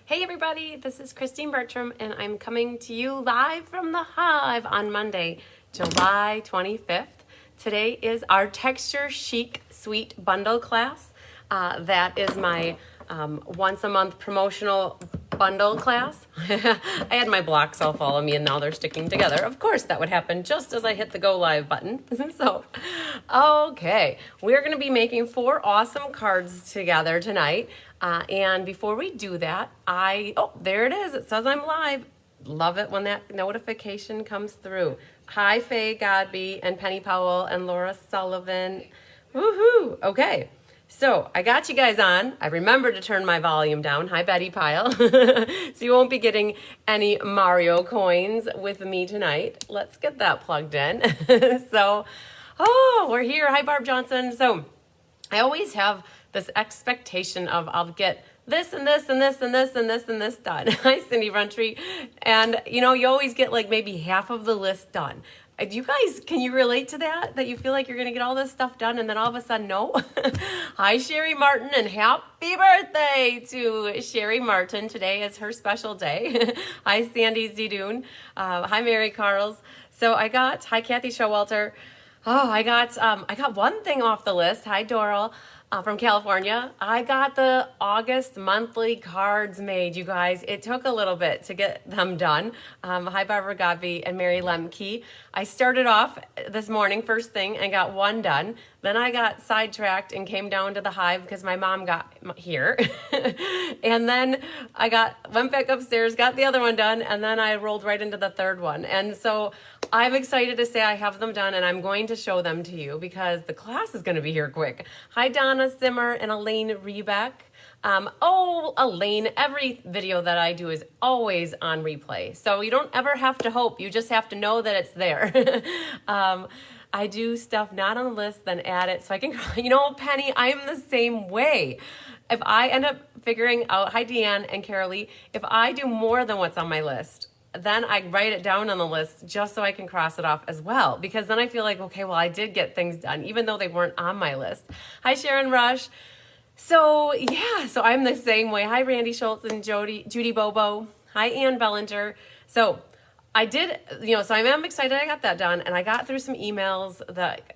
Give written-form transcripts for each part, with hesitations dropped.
Hey everybody, this is Christine Bertram and I'm coming to you live from the Hive on Monday, July 25th. Today is our Texture Chic Suite Bundle class. That is my once a month promotional bundle class. I had my blocks all follow me and now they're sticking together. Of course that would happen just as I hit the go live button. So, okay, we're going to be making 4 awesome cards together tonight. And before we do that, there it is. It says I'm live. Love it when that notification comes through. Hi, Faye Godby and Penny Powell and Laura Sullivan. Woohoo! Okay, so I got you guys on. I remembered to turn my volume down. Hi, Betty Pyle. So you won't be getting any Mario coins with me tonight. Let's get that plugged in. We're here. Hi, Barb Johnson. So I always have this expectation of I'll get this and this and this and this and this and this done. Hi, Cindy Runtry. And you always get like maybe half of the list done. You guys, can you relate to that? That you feel like you're going to get all this stuff done and then all of a sudden, no? Hi, Sherry Martin, and happy birthday to Sherry Martin. Today is her special day. Hi, Sandy Zidoon. Hi, Mary Carls. So hi, Kathy Showalter. Oh, I got one thing off the list. Hi, Doral. From California. I got the August monthly cards made, you guys. It took a little bit to get them done. Hi, Barbara Godby and Mary Lemke. I started off this morning, first thing, and got one done. Then I got sidetracked and came down to the Hive because my mom got here. And then went back upstairs, got the other one done, and then I rolled right into the third one. And so I'm excited to say I have them done, and I'm going to show them to you because the class is going to be here quick. Hi, Donna Simmer and Elaine Rebeck. Elaine, every video that I do is always on replay. So you don't ever have to hope. You just have to know that it's there. I do stuff not on the list, then add it so I can, Penny, I am the same way. If I end up figuring out, hi, Deanne and Carolee, if I do more than what's on my list, then I write it down on the list just so I can cross it off as well. Because then I feel like, okay, well, I did get things done, even though they weren't on my list. Hi, Sharon Rush. So I'm the same way. Hi, Randy Schultz and Judy Bobo. Hi, Ann Bellinger. So I did, so I am excited I got that done. And I got through some emails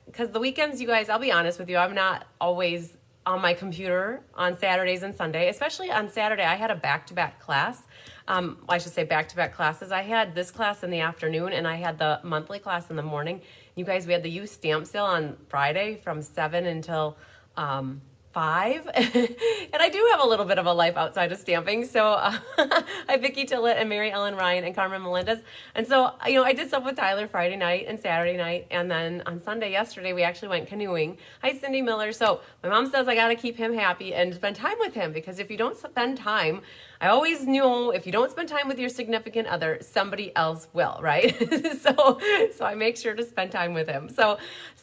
because the weekends, you guys, I'll be honest with you, I'm not always on my computer on Saturdays and Sunday. Especially on Saturday, I had a back-to-back class. I should say back-to-back classes. I had this class in the afternoon and I had the monthly class in the morning. You guys, we had the youth stamp sale on Friday from 7 until 5. And I do have a little bit of a life outside of stamping. So hi, Vicki Tillett and Mary Ellen Ryan and Carmen Melendez. And so, I did stuff with Tyler Friday night and Saturday night. And then on Sunday yesterday, we actually went canoeing. Hi, Cindy Miller. So my mom says I got to keep him happy and spend time with him because if you don't spend time, I always knew if you don't spend time with your significant other, somebody else will, right? So I make sure to spend time with him. So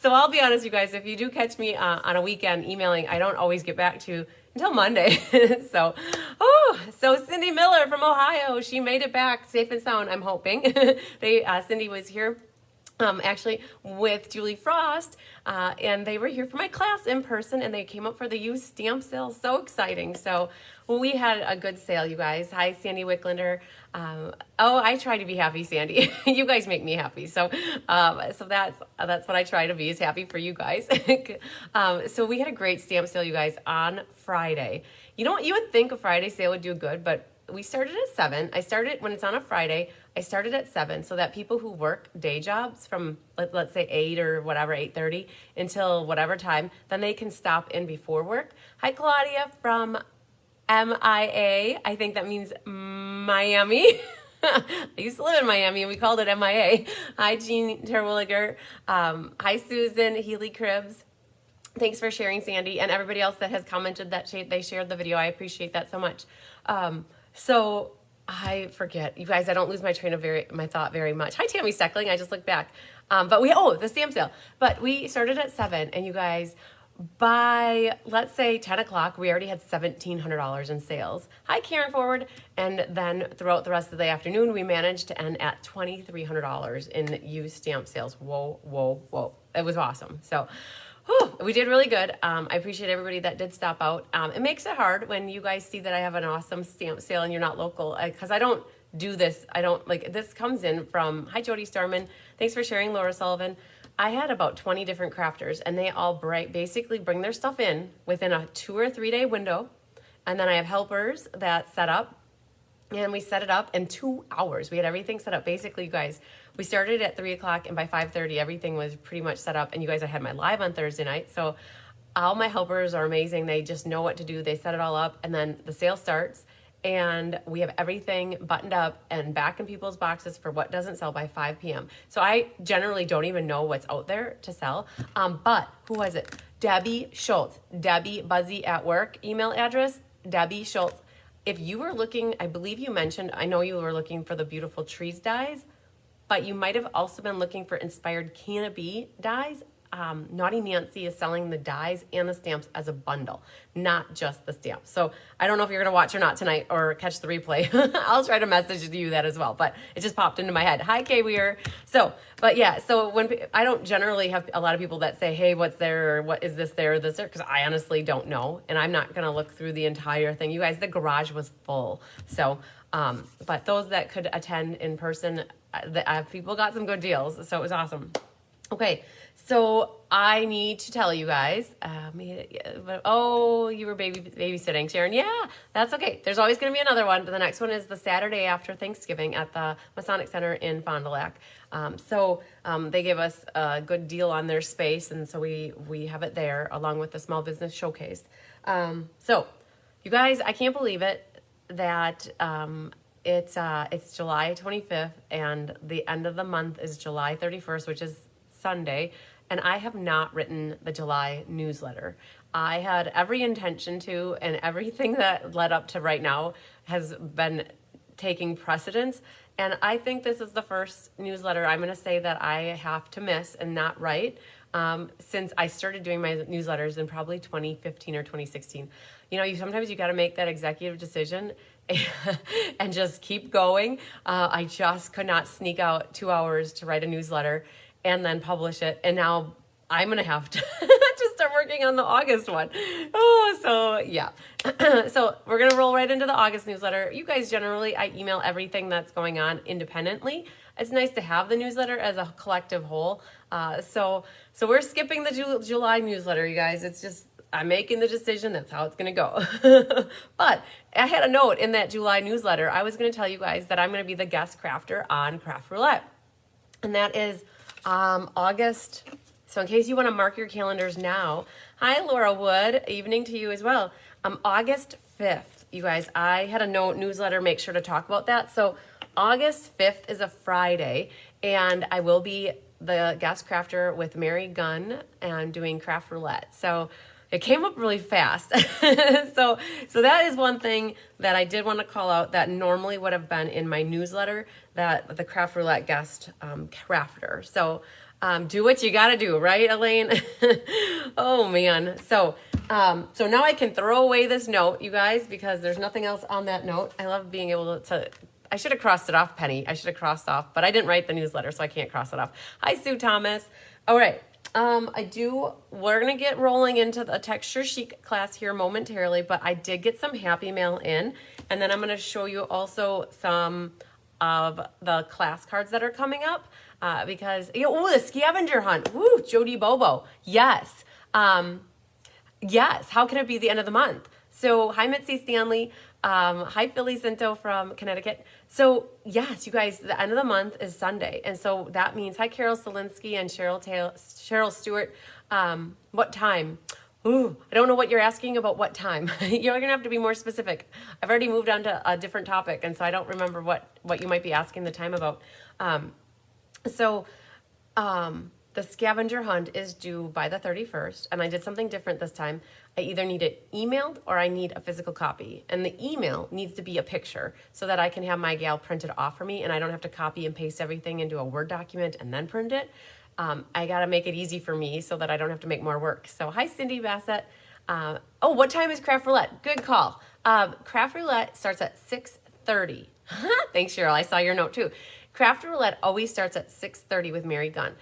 I'll be honest, you guys, if you do catch me on a weekend emailing, I don't always get back to until Monday. So Cindy Miller from Ohio, she made it back safe and sound, I'm hoping. Cindy was here actually with Julie Frost, and they were here for my class in person, and they came up for the used stamp sale. So exciting. So we had a good sale, you guys. Hi, Sandy Wicklander. I try to be happy, Sandy. You guys make me happy. So that's what I try to be, is happy for you guys. So we had a great stamp sale, you guys, on Friday. You would think a Friday sale would do good, but we started at 7. When it's on a Friday, I started at 7 so that people who work day jobs from, let's say 8 or whatever, 8:30 until whatever time, then they can stop in before work. Hi, Claudia from MIA. I think that means Miami. I used to live in Miami and we called it MIA. Hi, Jean Terwilliger. Hi, Susan Healy Cribs. Thanks for sharing, Sandy, and everybody else that has commented that they shared the video. I appreciate that so much. So I forget, you guys, I don't lose my train of my thought very much. Hi, Tammy Steckling. I just looked back. The stamp sale. But we started at 7, and you guys, by let's say 10 o'clock, we already had $1,700 in sales. Hi, Karen Forward. And then throughout the rest of the afternoon, we managed to end at $2,300 in used stamp sales. Whoa. It was awesome. So Whew, we did really good. I appreciate everybody that did stop out. It makes it hard when you guys see that I have an awesome stamp sale and you're not local, because I don't do this. I don't like this comes in from, hi Jody Starman. Thanks for sharing, Laura Sullivan. I had about 20 different crafters and they all basically bring their stuff in within a 2 or 3 day window. And then I have helpers that set up, and we set it up in 2 hours. We had everything set up. Basically, you guys, we started at 3 o'clock and by 5:30, everything was pretty much set up. And you guys, I had my live on Thursday night. So all my helpers are amazing. They just know what to do. They set it all up, and then the sale starts and we have everything buttoned up and back in people's boxes for what doesn't sell by 5 p.m. So I generally don't even know what's out there to sell. But who was it? Debbie Schultz, Debbie Buzzy at Work, email address, Debbie Schultz. If you were looking, I believe you mentioned, I know you were looking for the beautiful trees dies, but you might have also been looking for inspired canopy dies. Naughty Nancy is selling the dies and the stamps as a bundle, not just the stamps. So I don't know if you're going to watch or not tonight or catch the replay. I'll try to message you that as well, but it just popped into my head. Hi, Kay Weir. So when I don't generally have a lot of people that say, hey, what's there, or what is this there, or this there, because I honestly don't know, and I'm not going to look through the entire thing. You guys, the garage was full. So, but those that could attend in person, people got some good deals, so it was awesome. Okay, so I need to tell you guys, you were babysitting, Sharon. Yeah, that's okay. There's always going to be another one. The next one is the Saturday after Thanksgiving at the Masonic Center in Fond du Lac. They gave us a good deal on their space, and so we have it there along with the Small Business Showcase. So, you guys, I can't believe it that it's July 25th, and the end of the month is July 31st, which is Sunday, and I have not written the July newsletter. I had every intention to, and everything that led up to right now has been taking precedence, and I think this is the first newsletter I'm going to say that I have to miss and not write since I started doing my newsletters in probably 2015 or 2016. You know, sometimes you got to make that executive decision and just keep going. I just could not sneak out 2 hours to write a newsletter and then publish it. And now I'm going to have to start working on the August one. Oh, so yeah. So we're going to roll right into the August newsletter. You guys, generally, I email everything that's going on independently. It's nice to have the newsletter as a collective whole. So we're skipping the July newsletter, you guys. It's just, I'm making the decision. That's how it's going to go. But I had a note in that July newsletter. I was going to tell you guys that I'm going to be the guest crafter on Craft Roulette. And that is August. So in case you want to mark your calendars now, hi Laura Wood, evening to you as well. August 5th, you guys, I had a note newsletter, make sure to talk about that. So August 5th is a Friday, and I will be the guest crafter with Mary Gunn and doing Craft Roulette. So it came up really fast. So that is one thing that I did want to call out that normally would have been in my newsletter, that the Craft Roulette guest crafter. So do what you got to do, right, Elaine? Oh, man. So now I can throw away this note, you guys, because there's nothing else on that note. I love being able to I should have crossed it off, Penny. I should have crossed off, but I didn't write the newsletter, so I can't cross it off. Hi, Sue Thomas. All right. We're going to get rolling into the Texture Chic class here momentarily, but I did get some happy mail in, and then I'm going to show you also some of the class cards that are coming up, because, the scavenger hunt. Woo, Jody Bobo. Yes. Yes. How can it be the end of the month? So, hi, Mitzi Stanley. Hi, Philly Cinto from Connecticut. So, yes, you guys, the end of the month is Sunday. And so that means, hi, Carol Solinsky and Cheryl Stewart. What time? Ooh, I don't know what you're asking about what time. You're going to have to be more specific. I've already moved on to a different topic, and so I don't remember what you might be asking the time about. The scavenger hunt is due by the 31st, and I did something different this time. I either need it emailed or I need a physical copy. And the email needs to be a picture so that I can have my gal print it off for me, and I don't have to copy and paste everything into a Word document and then print it. I got to make it easy for me so that I don't have to make more work. So hi, Cindy Bassett. What time is Craft Roulette? Good call. Craft Roulette starts at 6:30. Thanks, Cheryl. I saw your note too. Craft Roulette always starts at 6:30 with Mary Gunn.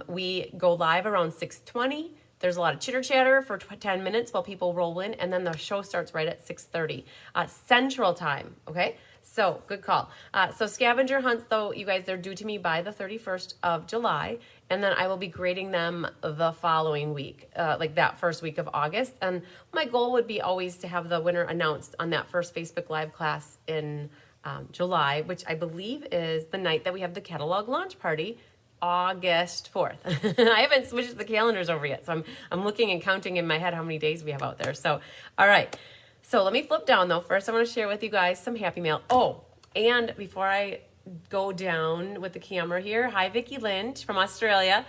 We go live around 6:20. there's a lot of chitter chatter for 10 minutes while people roll in, and then the show starts right at 6:30 Central Time. Okay, so good call. So scavenger hunts, though, you guys, they're due to me by the 31st of July, and then I will be grading them the following week, like that first week of August. And my goal would be always to have the winner announced on that first Facebook Live class in July, which I believe is the night that we have the catalog launch party, August 4th. I haven't switched the calendars over yet, so I'm looking and counting in my head how many days we have out there. So, all right. So let me flip down, though. First, I want to share with you guys some Happy Mail. Oh, and before I go down with the camera here, hi, Vicki Lynch from Australia.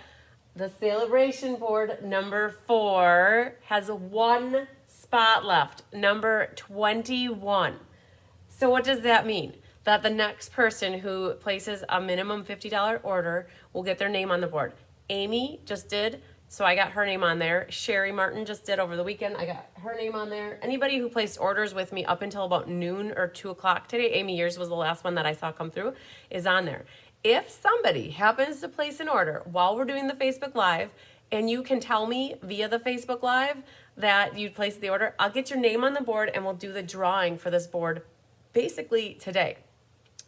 The sale-a-bration board number 4 has 1 spot left, number 21. So what does that mean? That the next person who places a minimum $50 order will get their name on the board. Amy just did, so I got her name on there. Sherry Martin just did over the weekend. I got her name on there. Anybody who placed orders with me up until about noon or 2 o'clock today, Amy, yours was the last one that I saw come through, is on there. If somebody happens to place an order while we're doing the Facebook Live, and you can tell me via the Facebook Live that you placed the order, I'll get your name on the board and we'll do the drawing for this board basically today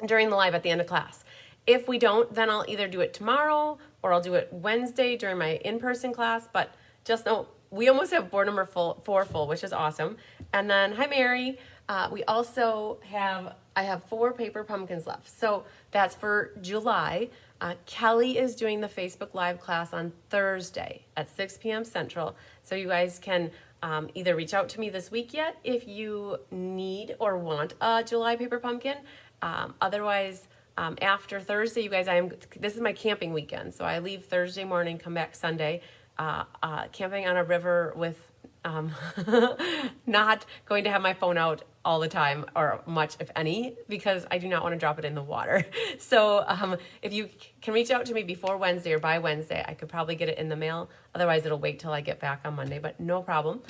during the live at the end of class. If we don't, then I'll either do it tomorrow or I'll do it Wednesday during my in-person class. But just know we almost have board number 4 full, which is awesome. And then, hi, Mary. We also I have 4 paper pumpkins left. So that's for July. Kelly is doing the Facebook Live class on Thursday at 6 p.m. Central. So you guys can either reach out to me this week yet if you need or want a July paper pumpkin. Otherwise, after Thursday, you guys, this is my camping weekend. So I leave Thursday morning, come back Sunday, camping on a river with not going to have my phone out all the time or much, if any, because I do not want to drop it in the water. So if you can reach out to me before Wednesday or by Wednesday, I could probably get it in the mail. Otherwise, it'll wait till I get back on Monday, but no problem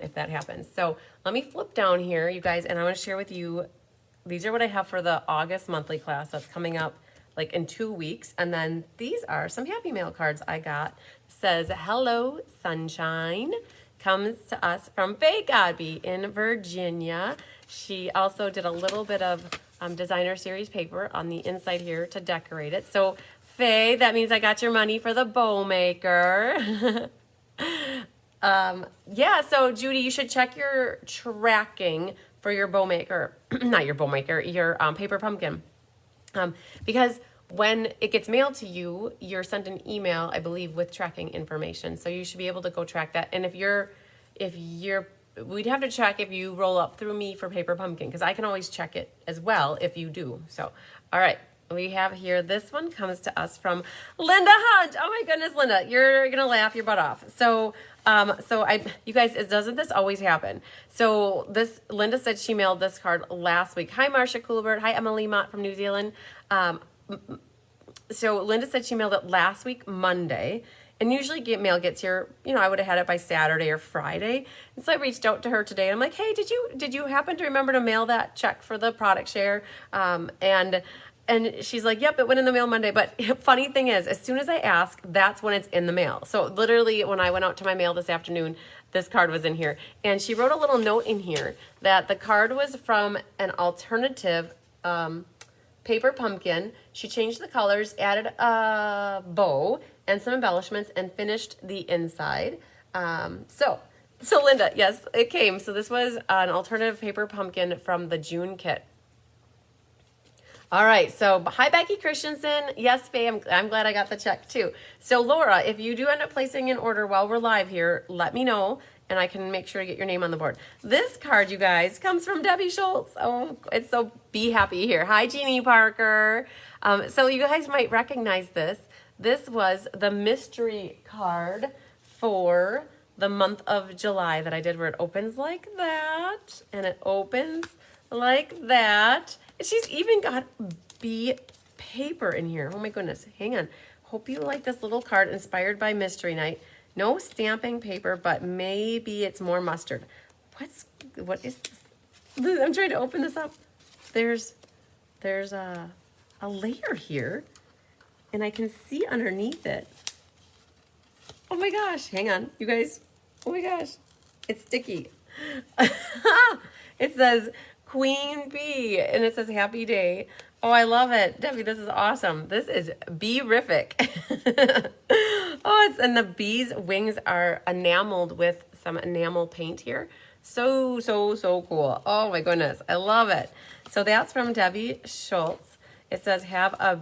if that happens. So let me flip down here, you guys, and I want to share with you, these are what I have for the August monthly class that's coming up like in 2 weeks. And then these are some Happy Mail cards I got. It says, hello, sunshine. Comes to us from Faye Godby in Virginia. She also did a little bit of designer series paper on the inside here to decorate it. So Faye, that means I got your money for the bow maker. Yeah, so Judy, you should check your tracking for your bow maker, not your bow maker, your paper pumpkin. Because when it gets mailed to you, you're sent an email, I believe, with tracking information. So you should be able to go track that. And we'd have to check if you roll up through me for paper pumpkin, because I can always check it as well if you do. So, all right, we have here, this one comes to us from Linda Hunt. Oh my goodness, Linda, you're gonna laugh your butt off. So, you guys, doesn't this always happen? So Linda said she mailed this card last week. Hi, Marcia Coolbert. Hi, Emily Mott from New Zealand. So Linda said she mailed it last week, Monday, and usually mail gets here, I would have had it by Saturday or Friday. And so I reached out to her today. And I'm like, hey, did you happen to remember to mail that check for the product share? And she's like, yep, it went in the mail Monday. But funny thing is, as soon as I ask, that's when it's in the mail. So literally when I went out to my mail this afternoon, this card was in here. And she wrote a little note in here that the card was from an alternative paper pumpkin. She changed the colors, added a bow and some embellishments, and finished the inside. So Linda, yes, it came. So this was an alternative paper pumpkin from the June kit. All right, so hi, Becky Christensen. Yes, Faye, I'm glad I got the check too. So Laura, if you do end up placing an order while we're live here, let me know, and I can make sure to get your name on the board. This card, you guys, comes from Debbie Schultz. Oh, it's so be happy here. Hi, Jeannie Parker. So you guys might recognize this. This was the mystery card for the month of July that I did, where it opens like that, and it opens like that. And she's even got bee paper in here. Oh my goodness, hang on. Hope you like this little card inspired by Mystery Night. No stamping paper, but maybe it's more mustard. What is this? I'm trying to open this up. There's a layer here, and I can see underneath it. Oh my gosh, hang on, you guys. Oh my gosh, it's sticky. It says Queen Bee, and it says Happy Day. Oh, I love it. Debbie, this is awesome. This is bee-rific. And the bee's wings are enameled with some enamel paint here. So, so, so cool. Oh my goodness, I love it. So that's from Debbie Schultz. It says, have a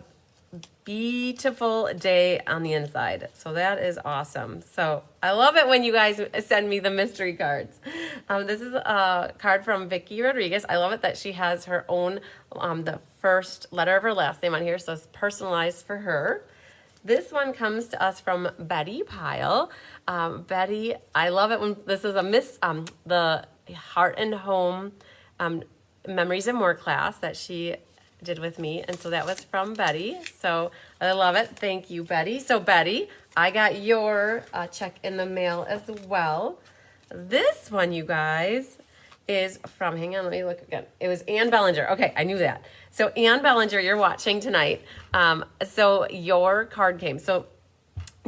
beautiful day on the inside. So that is awesome. So I love it when you guys send me the mystery cards. This is a card from Vicky Rodriguez. I love it that she has her own, the first letter of her last name on here. So it's personalized for her. This one comes to us from Betty Pyle. Betty, I love it when this is the Heart and Home Memories and More class that she did with me, and so that was from Betty. So I love it. Thank you, Betty. So Betty, I got your check in the mail as well. This one, you guys, is from, hang on, let me look again. It was Ann Bellinger. Okay, I knew that. So Ann Bellinger, you're watching tonight. So your card came. So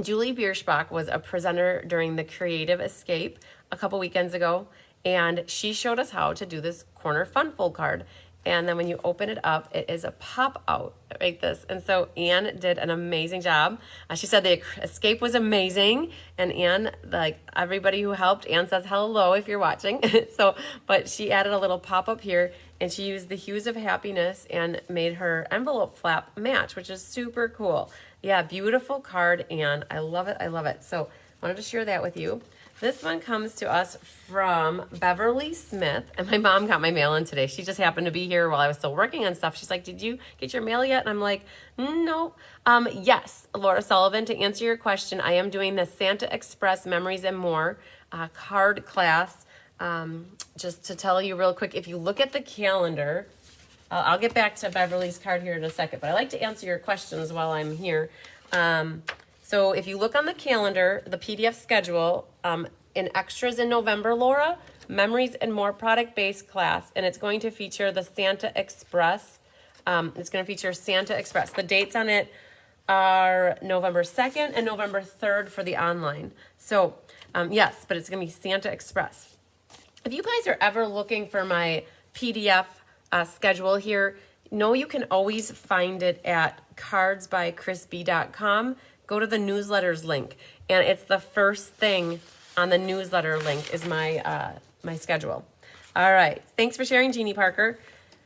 Julie Bierschbach was a presenter during the Creative Escape a couple weekends ago, and she showed us how to do this corner fun fold card. And then when you open it up, it is a pop out like this. And so Anne did an amazing job. She said the escape was amazing. And Anne, like everybody who helped, Anne says hello if you're watching. But she added a little pop up here, and she used the hues of happiness and made her envelope flap match, which is super cool. Yeah, beautiful card, Anne. I love it. I love it. So I wanted to share that with you. This one comes to us from Beverly Smith, and my mom got my mail in today. She just happened to be here while I was still working on stuff. She's like, did you get your mail yet? And I'm like, no. Yes, Laura Sullivan, to answer your question, I am doing the Santa Express Memories and More card class. Just to tell you real quick, if you look at the calendar, I'll get back to Beverly's card here in a second, but I like to answer your questions while I'm here. So if you look on the calendar, the PDF schedule, in extras in November, Laura, Memories and More product-based class, and it's going to feature the Santa Express. It's going to feature Santa Express. The dates on it are November 2nd and November 3rd for the online. So yes, but it's going to be Santa Express. If you guys are ever looking for my PDF schedule here, know you can always find it at cardsbychrisb.com. Go to the newsletters link, and it's the first thing on the newsletter link is my my schedule. All right, thanks for sharing, Jeannie Parker.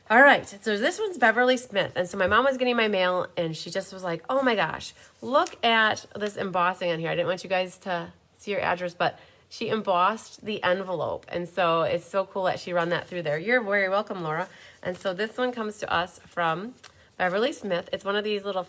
All right, so this one's Beverly Smith, and so my mom was getting my mail, and she just was like, oh my gosh, look at this embossing on here. I didn't want you guys to see your address, but she embossed the envelope, and so it's so cool that she run that through there. You're very welcome, Laura. And so this one comes to us from Beverly Smith. It's one of these little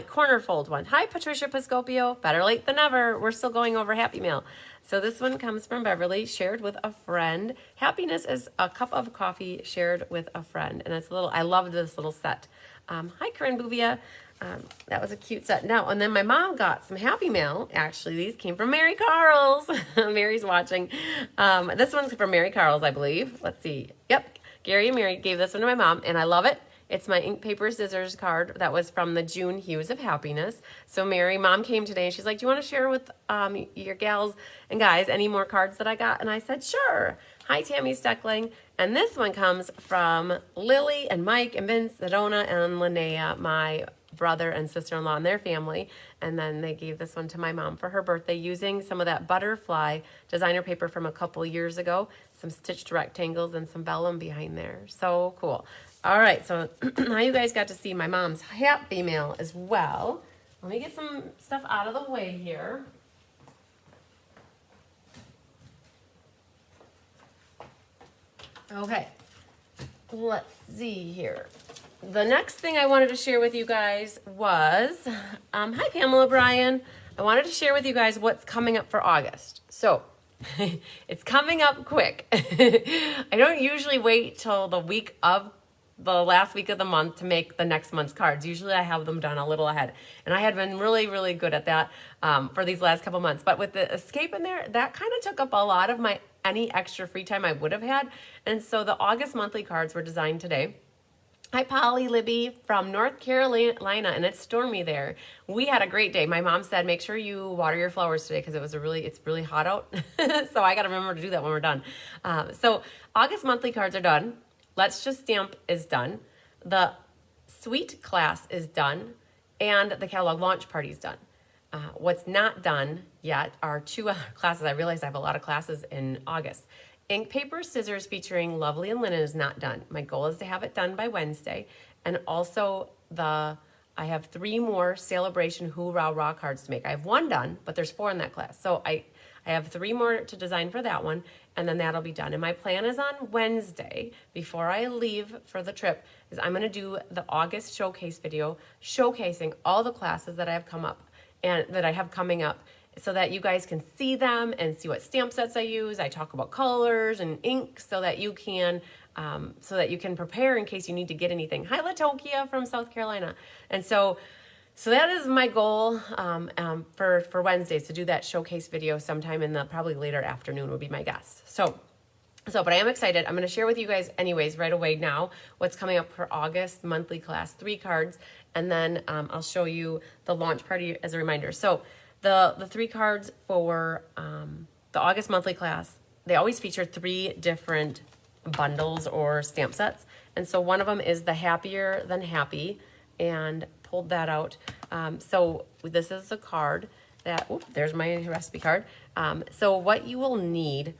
corner fold one. Hi, Patricia Piscopio. Better late than never. We're still going over Happy Mail. So this one comes from Beverly, shared with a friend. Happiness is a cup of coffee shared with a friend. And it's I love this little set. Hi, Corinne Bouvier. That was a cute set. Now, and then my mom got some Happy Mail. Actually, these came from Mary Carl's. Mary's watching. This one's from Mary Carl's, I believe. Let's see. Yep. Gary and Mary gave this one to my mom, and I love it. It's my ink, paper, scissors card that was from the June Hues of Happiness. So mom came today and she's like, do you want to share with your gals and guys any more cards that I got? And I said, sure. Hi, Tammy Steckling. And this one comes from Lily and Mike and Vince, Sedona, and Linnea, my brother and sister-in-law and their family. And then they gave this one to my mom for her birthday using some of that butterfly designer paper from a couple years ago, some stitched rectangles and some vellum behind there. So cool. All right, so now you guys got to see my mom's Happy Mail as well. Let me get some stuff out of the way here. Okay, let's see here. The next thing I wanted to share with you guys was, hi Pamela Bryan. I wanted to share with you guys what's coming up for August. So it's coming up quick. I don't usually wait till the last week of the month to make the next month's cards. Usually I have them done a little ahead. And I had been really, really good at that for these last couple months. But with the escape in there, that kind of took up a lot of any extra free time I would have had. And so the August monthly cards were designed today. Hi, Polly Libby from North Carolina, and it's stormy there. We had a great day. My mom said, make sure you water your flowers today because it's really hot out. So I got to remember to do that when we're done. So August monthly cards are done. Let's Just Stamp is done. The Suite class is done, and the catalog launch party is done. What's not done yet are two other classes. I realize I have a lot of classes in August. Ink, paper, scissors featuring Lovely and Linen is not done. My goal is to have it done by Wednesday. And also I have 3 more sale-a-bration Hoorah Raw cards to make. I have 1 done, but there's 4 in that class. So I have 3 more to design for that one, and then that'll be done. And my plan is on Wednesday, before I leave for the trip, is I'm gonna do the August showcase video showcasing all the classes that I have come up and that I have coming up, so that you guys can see them and see what stamp sets I use. I talk about colors and ink so that you can prepare in case you need to get anything. Hi, Latokia from South Carolina. And so that is my goal for Wednesdays, to do that showcase video sometime in the probably later afternoon would be my guess. But I am excited. I'm going to share with you guys anyways right away now what's coming up for August monthly class, 3 cards, and then I'll show you the launch party as a reminder. So the 3 cards for the August monthly class, they always feature 3 different bundles or stamp sets. And so one of them is the Happier Than Happy, and pulled that out. So this is a card that, there's my recipe card. So what you will need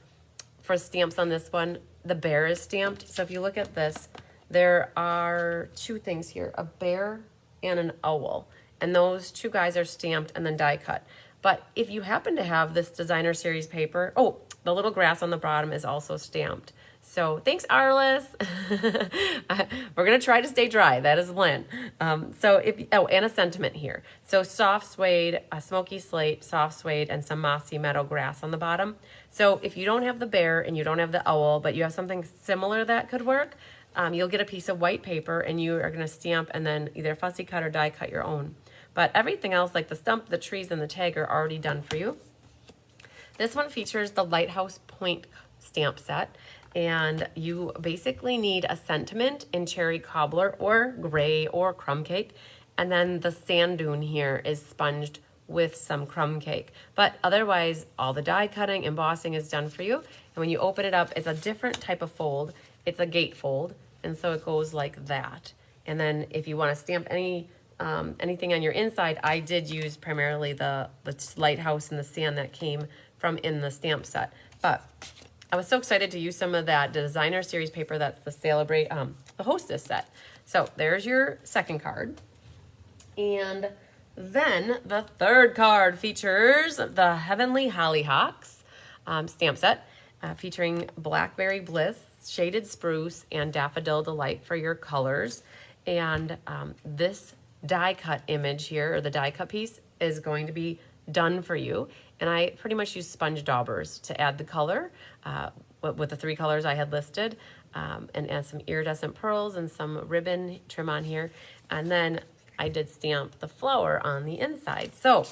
for stamps on this one, the bear is stamped. So if you look at this, there are 2 things here, a bear and an owl. And those 2 guys are stamped and then die cut. But if you happen to have this designer series paper, the little grass on the bottom is also stamped. So thanks, Arliss. We're gonna try to stay dry. That is Lynn. And a sentiment here. So soft suede, a smoky slate, soft suede, and some mossy meadow grass on the bottom. So if you don't have the bear and you don't have the owl, but you have something similar that could work, you'll get a piece of white paper and you are gonna stamp and then either fussy cut or die cut your own. But everything else, like the stump, the trees, and the tag, are already done for you. This one features the Lighthouse Point stamp set, and you basically need a sentiment in cherry cobbler or gray or crumb cake, and then the sand dune here is sponged with some crumb cake. But otherwise, all the die cutting, embossing is done for you. And when you open it up, it's a different type of fold. It's a gate fold, and so it goes like that. And then if you want to stamp anything on your inside, I did use primarily the lighthouse and the sand that came from in the stamp set. But I was so excited to use some of that designer series paper. That's the the hostess set. So there's your second card. And then the third card features the Heavenly Hollyhocks stamp set, featuring Blackberry Bliss, Shaded Spruce, and Daffodil Delight for your colors. And this die cut image here, or the die cut piece, is going to be done for you. And I pretty much use sponge daubers to add the color with the 3 colors I had listed, and add some iridescent pearls and some ribbon trim on here. And then I did stamp the flower on the inside. So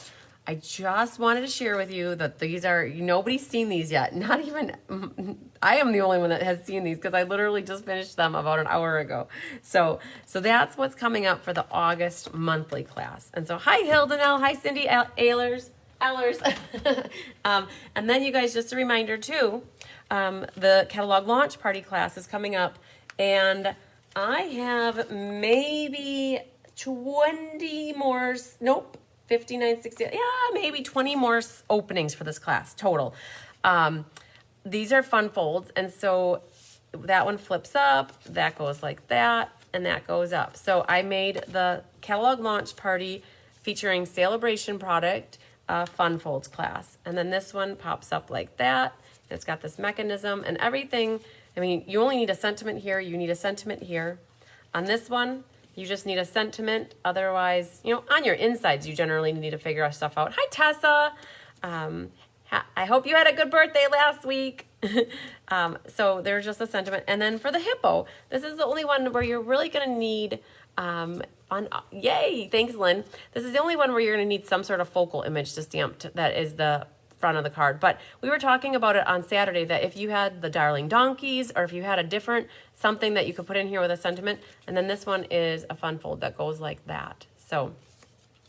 I just wanted to share with you that these are, nobody's seen these yet. Not even, I am the only one that has seen these because I literally just finished them about an hour ago. So that's what's coming up for the August monthly class. And so hi Hildenel, hi Cindy Ehlers. And then you guys, just a reminder too, the catalog launch party class is coming up, and I have maybe 20 more, 59, 60, maybe 20 more openings for this class total. These are fun folds, and so that one flips up, that goes like that, and that goes up. So I made the catalog launch party featuring sale-a-bration product fun folds class, and then this one pops up like that. It's got this mechanism and everything. I mean, you only need a sentiment here, you need a sentiment here. On this one, you just need a sentiment. Otherwise, on your insides, you generally need to figure stuff out. Hi, Tessa. I hope you had a good birthday last week. So there's just a sentiment. And then for the hippo, this is the only one where you're really going to need, yay, thanks, Lynn. This is the only one where you're going to need some sort of focal image to stamp. That is the front of the card. But we were talking about it on Saturday that if you had the Darling Donkeys or if you had a different something that you could put in here with a sentiment, and then this one is a fun fold that goes like that. So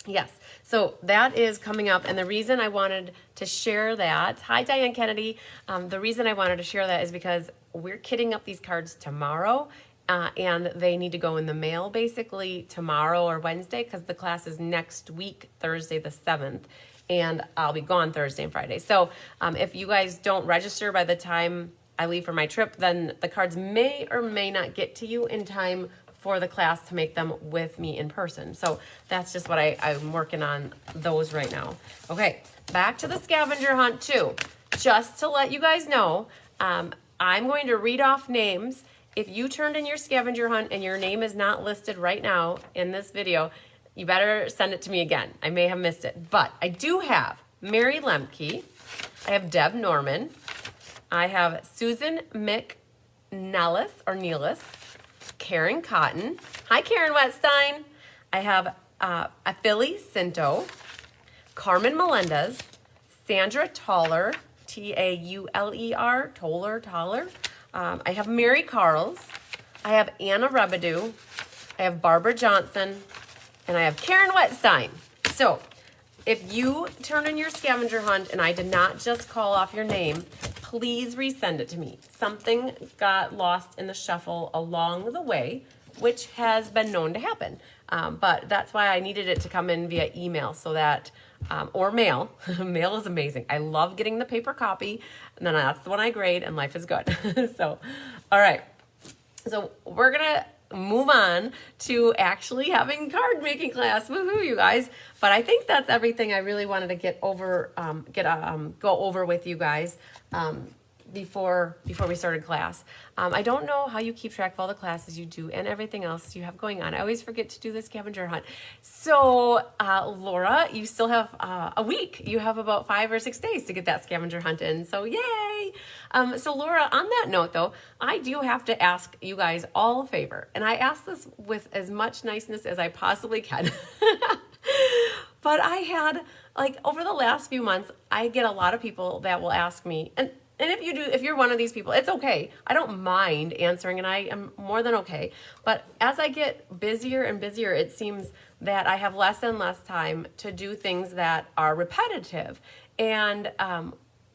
yes, so that is coming up, and the reason I wanted to share that, hi Diane Kennedy, the reason I wanted to share that is because we're kitting up these cards tomorrow, and they need to go in the mail basically tomorrow or Wednesday because the class is next week, Thursday the 7th, and I'll be gone Thursday and Friday. So if you guys don't register by the time I leave for my trip, then the cards may or may not get to you in time for the class to make them with me in person. So that's just what I'm working on those right now. Okay, back to the scavenger hunt too. Just to let you guys know, I'm going to read off names. If you turned in your scavenger hunt and your name is not listed right now in this video, you better send it to me again. I may have missed it, but I do have Mary Lemke. I have Deb Norman. I have Susan McNellis or Nealis. Karen Cotton. Hi, Karen Wetstein. I have Philly Cinto, Carmen Melendez, Sandra Toller, Tauler, Toller. I have Mary Carls. I have Anna Rebedu. I have Barbara Johnson. And I have Karen Wetstein. So if you turn in your scavenger hunt and I did not just call off your name, please resend it to me. Something got lost in the shuffle along the way, which has been known to happen. But that's why I needed it to come in via email so that, or mail. Mail is amazing. I love getting the paper copy, and then that's the one I grade, and life is good. So, all right. So we're going to move on to actually having card making class. Woohoo, you guys. But I think that's everything I really wanted to get over, go over with you guys before we started class. I don't know how you keep track of all the classes you do and everything else you have going on. I always forget to do the scavenger hunt. So Laura, you still have a week. You have about 5 or 6 days to get that scavenger hunt in. So yay! So Laura, on that note though, I do have to ask you guys all a favor. And I ask this with as much niceness as I possibly can. But I had, like, over the last few months, I get a lot of people that will ask me, and if you're one of these people, it's okay. I don't mind answering, and I am more than okay. But as I get busier and busier, it seems that I have less and less time to do things that are repetitive. And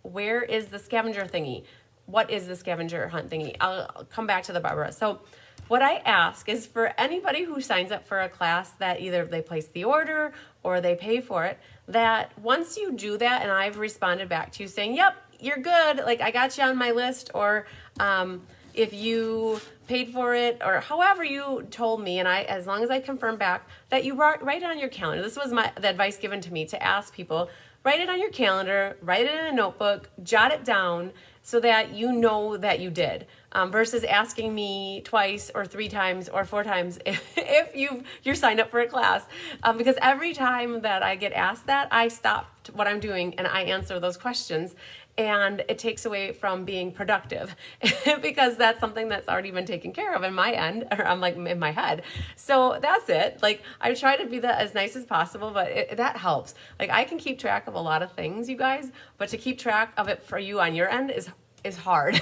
where is the scavenger thingy? What is the scavenger hunt thingy? I'll come back to the Barbara. So what I ask is for anybody who signs up for a class that either they place the order or they pay for it, that once you do that and I've responded back to you saying, yep, you're good, like I got you on my list, or if you paid for it, or however you told me, and as long as I confirm back that you write it on your calendar. This was the advice given to me to ask people, write it on your calendar, write it in a notebook, jot it down so that you know that you did, versus asking me twice or 3 times or 4 times if you're signed up for a class, because every time that I get asked that, I stop what I'm doing and I answer those questions. And it takes away from being productive because that's something that's already been taken care of in my end, or I'm like in my head. So that's it. Like I try to be as nice as possible, but that helps. Like I can keep track of a lot of things, you guys, but to keep track of it for you on your end is hard.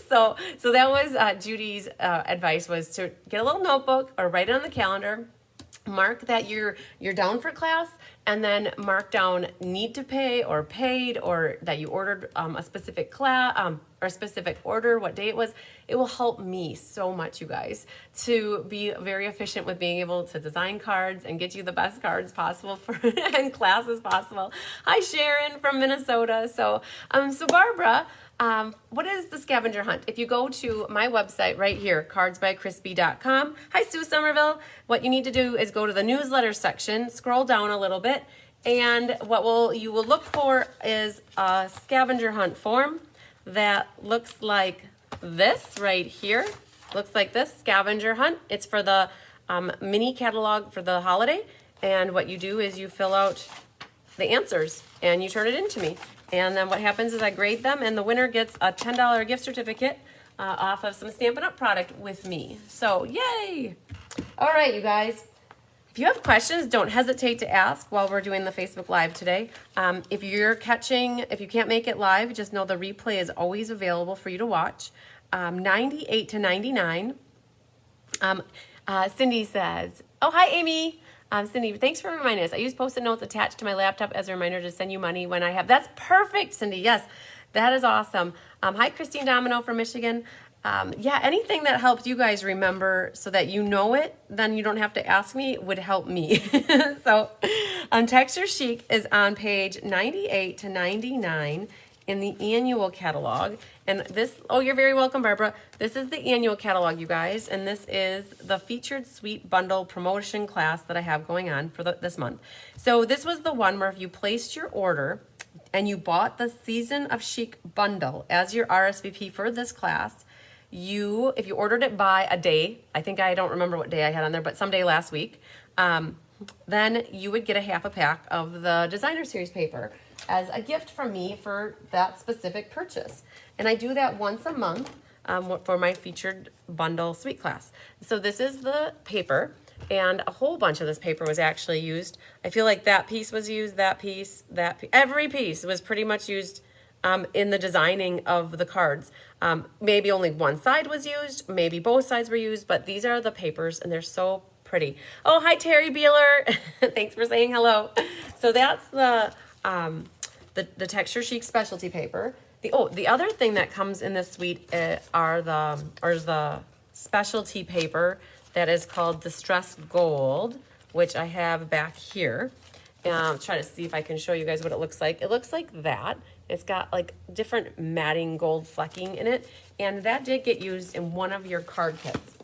So that was Judy's advice, was to get a little notebook or write it on the calendar. Mark that you're down for class, and then mark down need to pay or paid, or that you ordered a specific class or a specific order, what day it was. It will help me so much, you guys, to be very efficient with being able to design cards and get you the best cards possible and classes possible. Hi, Sharon from Minnesota. So Barbara, what is the scavenger hunt? If you go to my website right here, cardsbycrispy.com. Hi, Sue Somerville. What you need to do is go to the newsletter section, scroll down a little bit, and what you will look for is a scavenger hunt form that looks like this right here. Looks like this, scavenger hunt. It's for the mini catalog for the holiday. And what you do is you fill out the answers and you turn it in to me. And then what happens is I grade them, and the winner gets a $10 gift certificate off of some Stampin' Up! Product with me. So, yay! All right, you guys. If you have questions, don't hesitate to ask while we're doing the Facebook Live today. If you can't make it live, just know the replay is always available for you to watch. 98 to 99. Cindy says, oh, hi, Amy. Cindy, thanks for reminding us. I use Post-it notes attached to my laptop as a reminder to send you money when I have. That's perfect, Cindy. Yes, that is awesome. Hi, Christine Domino from Michigan. Yeah, anything that helps you guys remember so that you know it, then you don't have to ask me, would help me. So, Texture Chic is on page 98 to 99 in the annual catalog. And this, oh, you're very welcome, Barbara. This is the annual catalog, you guys. And this is the featured suite bundle promotion class that I have going on for this month. So this was the one where if you placed your order and you bought the Season of Chic bundle as your RSVP for this class, if you ordered it by a day, I don't remember what day I had on there, but someday last week, then you would get a half a pack of the designer series paper as a gift from me for that specific purchase. And I do that once a month for my featured bundle suite class. So this is the paper, and a whole bunch of this paper was actually used. I feel like that piece was used, every piece was pretty much used in the designing of the cards. Maybe only one side was used, maybe both sides were used, but these are the papers and they're so pretty. Oh, hi, Terry Beeler. Thanks for saying hello. So that's the Texture Chic specialty paper. The other thing that comes in this suite are the specialty paper that is called Distressed Gold, which I have back here. And I'll try to see if I can show you guys what it looks like. It looks like that. It's got like different matting gold flecking in it. And that did get used in one of your card kits.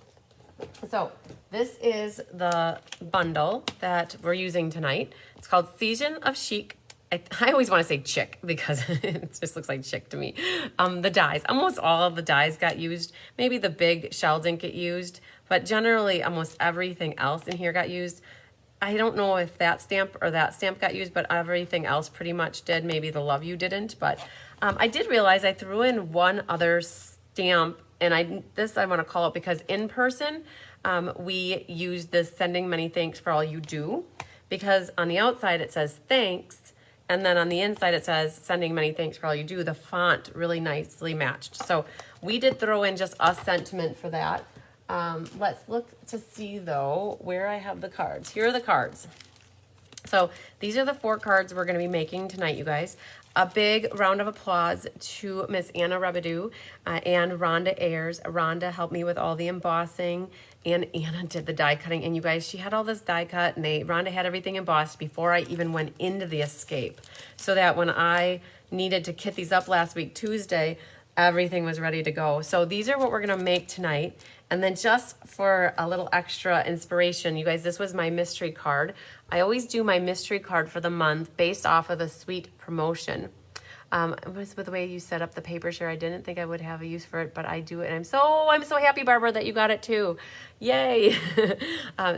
So this is the bundle that we're using tonight. It's called Season of Chic. I always want to say chick because it just looks like chick to me. The dies, almost all of the dies got used. Maybe the big shell didn't get used, but generally almost everything else in here got used. I don't know if that stamp or that stamp got used, but everything else pretty much did. Maybe the love you didn't, but I did realize I threw in one other stamp, and I want to call it because in person, we used this sending many thanks for all you do, because on the outside it says thanks, and then on the inside it says sending many thanks for all you do. The font really nicely matched. So we did throw in just a sentiment for that. Let's look to see though where I have the cards. Here are the cards. So these are the 4 cards we're going to be making tonight, you guys. A big round of applause to Miss Anna Rebedu and Rhonda Ayers. Rhonda helped me with all the embossing, and Anna did the die cutting. And you guys, she had all this die cut, and Rhonda had everything embossed before I even went into the escape, so that when I needed to kit these up last week, Tuesday, everything was ready to go. So these are what we're going to make tonight. And then just for a little extra inspiration, you guys, this was my mystery card. I always do my mystery card for the month based off of the suite promotion. With the way you set up the paper share, I didn't think I would have a use for it, but I do it. And I'm so happy, Barbara, that you got it too. Yay.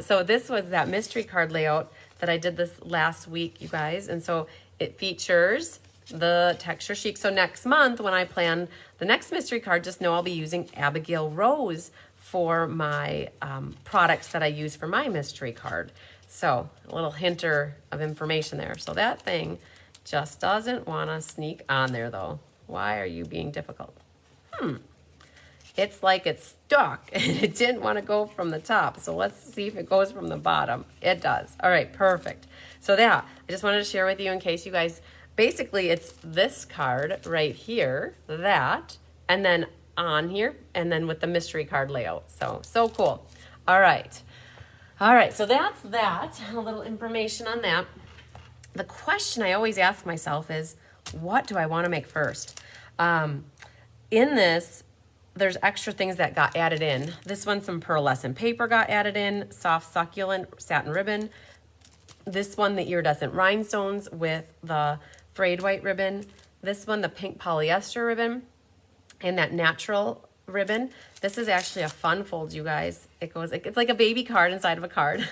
So this was that mystery card layout that I did this last week, you guys. And so it features the Texture Chic. So next month when I plan the next mystery card, just know I'll be using Abigail Rose for my products that I use for my mystery card. So a little hinter of information there. So that thing just doesn't want to sneak on there though. Why are you being difficult? It's like it's stuck and it didn't want to go from the top. So let's see if it goes from the bottom. It does. All right, perfect. So that, I just wanted to share with you in case you guys, basically it's this card right here, that, and then on here, and then with the mystery card layout. So cool. All right, so that's that, a little information on that. The question I always ask myself is, what do I want to make first? In this, there's extra things that got added in. This one, some pearlescent paper got added in, soft succulent satin ribbon. This one, the iridescent rhinestones with the frayed white ribbon. This one, the pink polyester ribbon, and that natural ribbon. This is actually a fun fold, you guys. It's like a baby card inside of a card.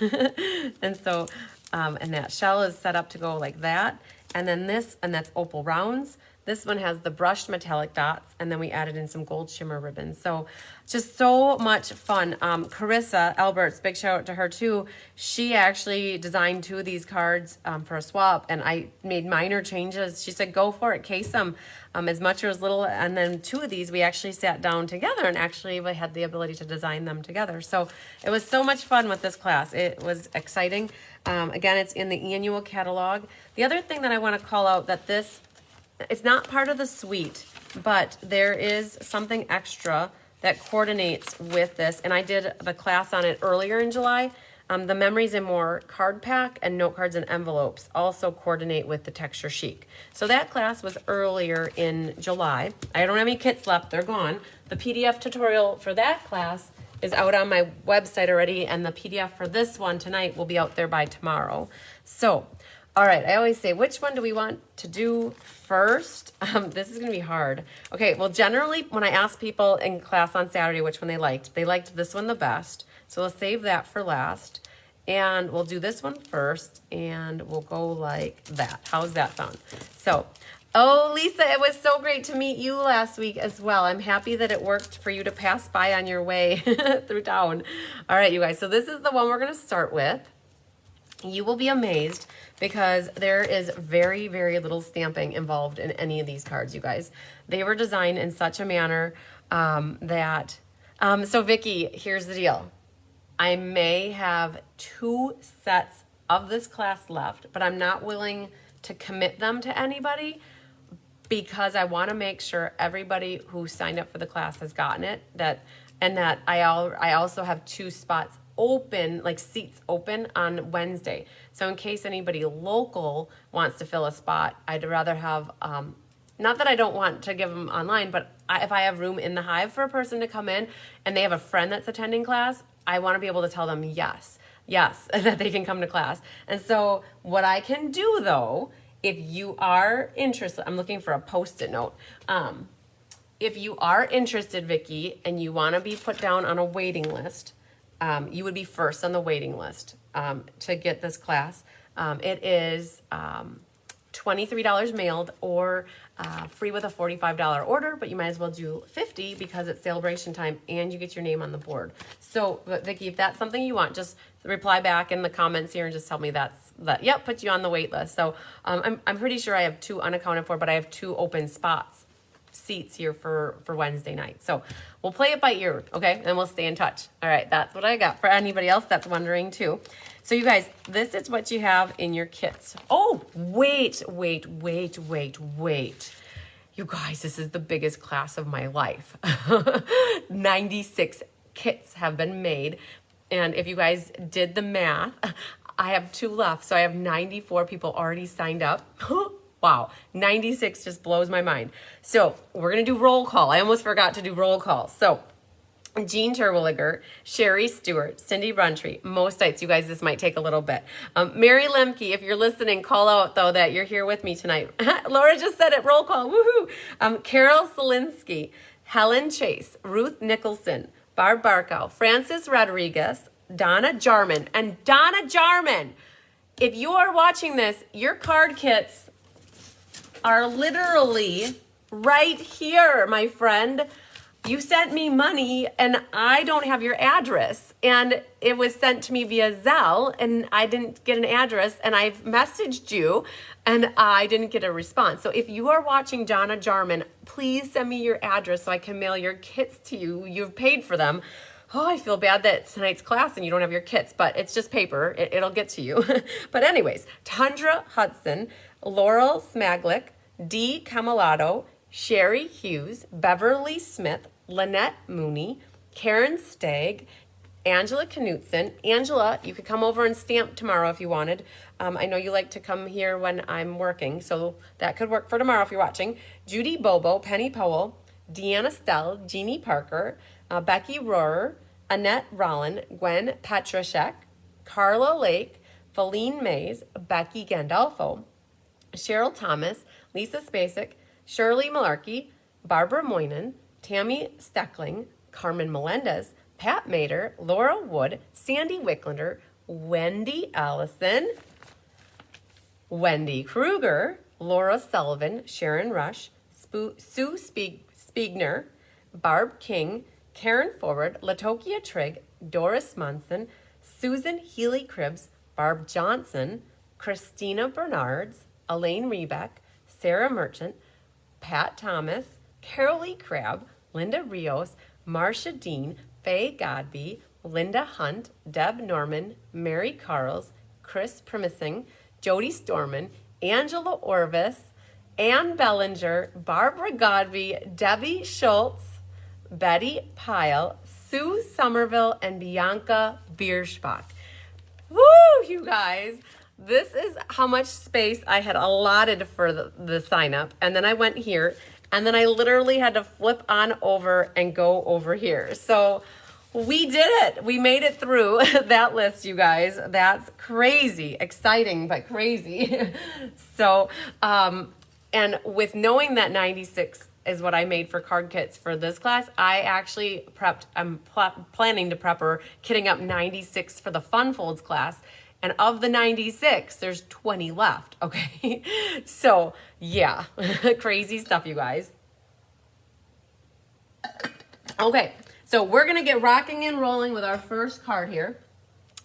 And so, and that shell is set up to go like that. And then this, and that's opal rounds. This one has the brushed metallic dots, and then we added in some gold shimmer ribbons. So just so much fun. Carissa Alberts, big shout out to her too. She actually designed 2 of these cards for a swap, and I made minor changes. She said, go for it, case them as much or as little. And then 2 of these, we actually sat down together and actually we had the ability to design them together. So it was so much fun with this class. It was exciting. Again, it's in the annual catalog. The other thing that I want to call out that it's not part of the suite, but there is something extra that coordinates with this. And I did the class on it earlier in July. The Memories and More card pack and note cards and envelopes also coordinate with the Texture Chic. So that class was earlier in July. I don't have any kits left, they're gone. The PDF tutorial for that class is out on my website already, and the PDF for this one tonight will be out there by tomorrow. So, all right, I always say, which one do we want to do first? This is gonna be hard. Okay, well, generally, when I ask people in class on Saturday which one they liked this one the best. So we'll save that for last. And we'll do this one first, and we'll go like that. How's that sound? So, oh, Lisa, it was so great to meet you last week as well. I'm happy that it worked for you to pass by on your way through town. All right, you guys, so this is the one we're gonna start with. You will be amazed because there is very, very little stamping involved in any of these cards, you guys. They were designed in such a manner so Vicki, here's the deal. I may have 2 sets of this class left, but I'm not willing to commit them to anybody because I want to make sure everybody who signed up for the class has gotten it. And that I also have 2 spots open, like seats open on Wednesday. So in case anybody local wants to fill a spot, I'd rather have, not that I don't want to give them online, but if I have room in the Hive for a person to come in and they have a friend that's attending class, I want to be able to tell them yes, that they can come to class. And so what I can do though, if you are interested, I'm looking for a Post-it note. If you are interested, Vicki, and you want to be put down on a waiting list, you would be first on the waiting list to get this class. It is $23 mailed or free with a $45 order, but you might as well do $50 because it's sale-a-bration time and you get your name on the board. So, but Vicki, if that's something you want, just reply back in the comments here and just tell me yep, put you on the wait list. So I'm pretty sure I have 2 unaccounted for, but I have 2 open seats here for Wednesday night. So we'll play it by ear, okay? And we'll stay in touch. All right, that's what I got for anybody else that's wondering too. So you guys, this is what you have in your kits. Oh, wait. You guys, this is the biggest class of my life. 96 kits have been made. And if you guys did the math, I have 2 left. So I have 94 people already signed up. Wow, 96 just blows my mind. So we're gonna do roll call. I almost forgot to do roll call. So Jean Terwilliger, Sherry Stewart, Cindy Runtree, most nights, you guys, this might take a little bit. Mary Lemke, if you're listening, call out though that you're here with me tonight. Laura just said it, roll call, woohoo. Carol Selinsky, Helen Chase, Ruth Nicholson, Barb Barkow, Francis Rodriguez, Donna Jarman, and Donna Jarman. If you are watching this, your card kits are literally right here, my friend. You sent me money and I don't have your address, and it was sent to me via Zelle and I didn't get an address, and I've messaged you and I didn't get a response. So if you are watching Donna Jarman, please send me your address so I can mail your kits to you. You've paid for them. Oh, I feel bad that tonight's class and you don't have your kits, but it's just paper. It'll get to you. But anyways, Tundra Hudson, Laurel Smaglick, Dee Camalato, Sherry Hughes, Beverly Smith, Lynette Mooney, Karen Stagg, Angela Knutson. Angela, you could come over and stamp tomorrow if you wanted. I know you like to come here when I'm working, so that could work for tomorrow if you're watching. Judy Bobo, Penny Powell, Deanna Stell, Jeannie Parker, Becky Rohrer, Annette Rollin, Gwen Petrashek, Carla Lake, Feline Mays, Becky Gandolfo, Cheryl Thomas, Lisa Spacek, Shirley Malarkey, Barbara Moynan, Tammy Steckling, Carmen Melendez, Pat Mater, Laura Wood, Sandy Wicklander, Wendy Allison, Wendy Kruger, Laura Sullivan, Sharon Rush, Sue Spiegner, Barb King, Karen Forward, Latokia Trigg, Doris Munson, Susan Healy Cribbs, Barb Johnson, Christina Bernards, Elaine Rebeck, Sarah Merchant, Pat Thomas, Carolee Crabb, Linda Rios, Marcia Dean, Faye Godby, Linda Hunt, Deb Norman, Mary Carls, Chris Primising, Jody Storman, Angela Orvis, Ann Bellinger, Barbara Godby, Debbie Schultz, Betty Pyle, Sue Somerville, and Bianca Bierschbach. Woo, you guys. This is how much space I had allotted for the sign up. And then I went here, and then I literally had to flip on over and go over here. So we did it. We made it through that list, you guys. That's crazy. Exciting, but crazy. So, and with knowing that 96 is what I made for card kits for this class, I actually I'm planning to prep or kitting up 96 for the Fun Folds class. And of the 96, there's 20 left, okay? So, yeah, crazy stuff, you guys. Okay, so we're gonna get rocking and rolling with our first card here.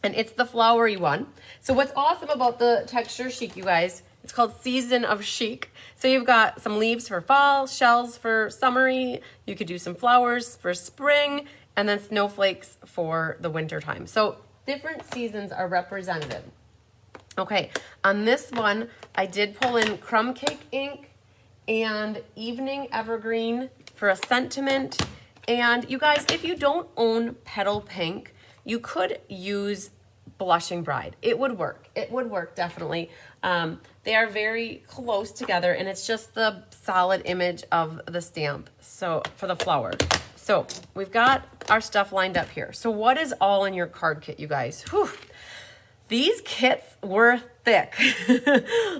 And it's the flowery one. So what's awesome about the texture chic, you guys, it's called Season of Chic. So you've got some leaves for fall, shells for summery, you could do some flowers for spring, and then snowflakes for the winter time. So different seasons are represented. Okay, on this one, I did pull in Crumb Cake ink and Evening Evergreen for a sentiment. And you guys, if you don't own Petal Pink, you could use Blushing Bride. It would work. It would work, definitely. They are very close together, and it's just the solid image of the stamp. So for the flower. So we've got our stuff lined up here. So what is all in your card kit, you guys? Whew. These kits were thick.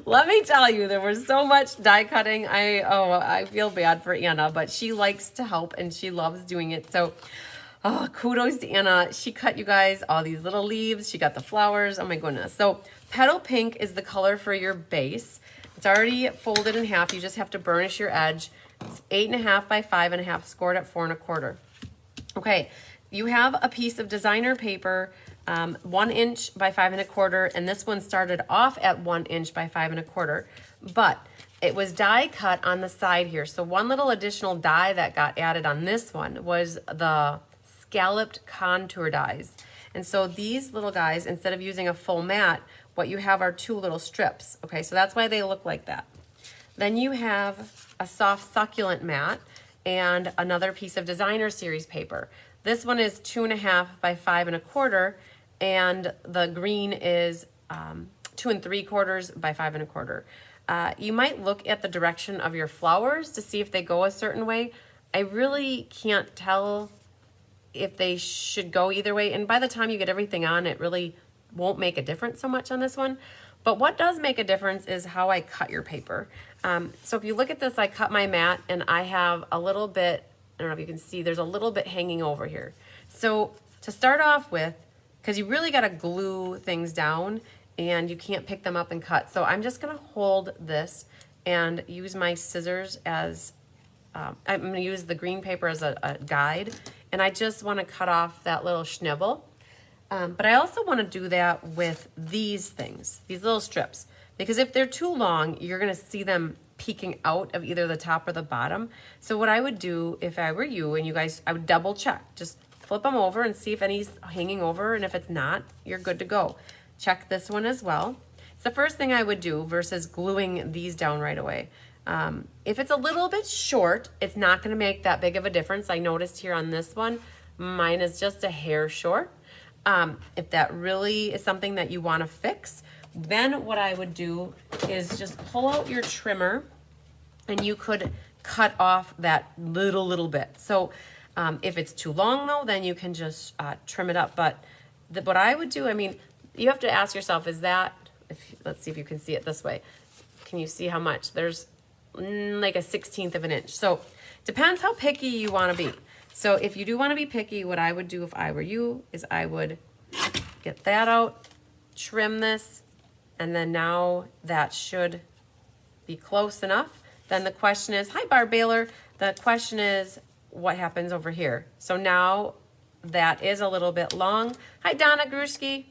Let me tell you, there was so much die cutting. I feel bad for Anna, but she likes to help and she loves doing it. So kudos to Anna. She cut, you guys, all these little leaves. She got the flowers. Oh my goodness. So Petal Pink is the color for your base. It's already folded in half. You just have to burnish your edge. It's 8.5 by 5.5, scored at 4 1/4. Okay, you have a piece of designer paper, 1 inch by 5 1/4, and this one started off at 1 inch by 5 1/4, but it was die cut on the side here. So one little additional die that got added on this one was the scalloped contour dies. And so these little guys, instead of using a full mat, what you have are 2 little strips. Okay, so that's why they look like that. Then you have a soft succulent mat and another piece of designer series paper. This one is 2.5 by 5 1/4, and the green is 2 3/4 by 5 1/4. You might look at the direction of your flowers to see if they go a certain way. I really can't tell if they should go either way, and by the time you get everything on, it really won't make a difference so much on this one. But what does make a difference is how I cut your paper. So if you look at this, I cut my mat and I have a little bit, I don't know if you can see, there's a little bit hanging over here. So to start off with, because you really got to glue things down and you can't pick them up and cut. So I'm just going to hold this and use my scissors as, I'm going to use the green paper as a guide. And I just want to cut off that little schnibble. But I also want to do that with these things, these little strips, because if they're too long, you're going to see them peeking out of either the top or the bottom. So what I would do if I were you and you guys, I would double check, just flip them over and see if any's hanging over. And if it's not, you're good to go. Check this one as well. It's the first thing I would do versus gluing these down right away. If it's a little bit short, it's not going to make that big of a difference. I noticed here on this one, mine is just a hair short. If that really is something that you want to fix, then what I would do is just pull out your trimmer and you could cut off that little bit. So if it's too long though, then you can just trim it up. But what I would do, I mean, you have to ask yourself, is that, let's see if you can see it this way. Can you see how much? There's like a 1/16 of an inch. So depends how picky you want to be. So if you do want to be picky, what I would do if I were you is I would get that out, trim this, and then now that should be close enough. Then the question is, hi Barb Baylor, the question is what happens over here? So now that is a little bit long. Hi Donna Gruski.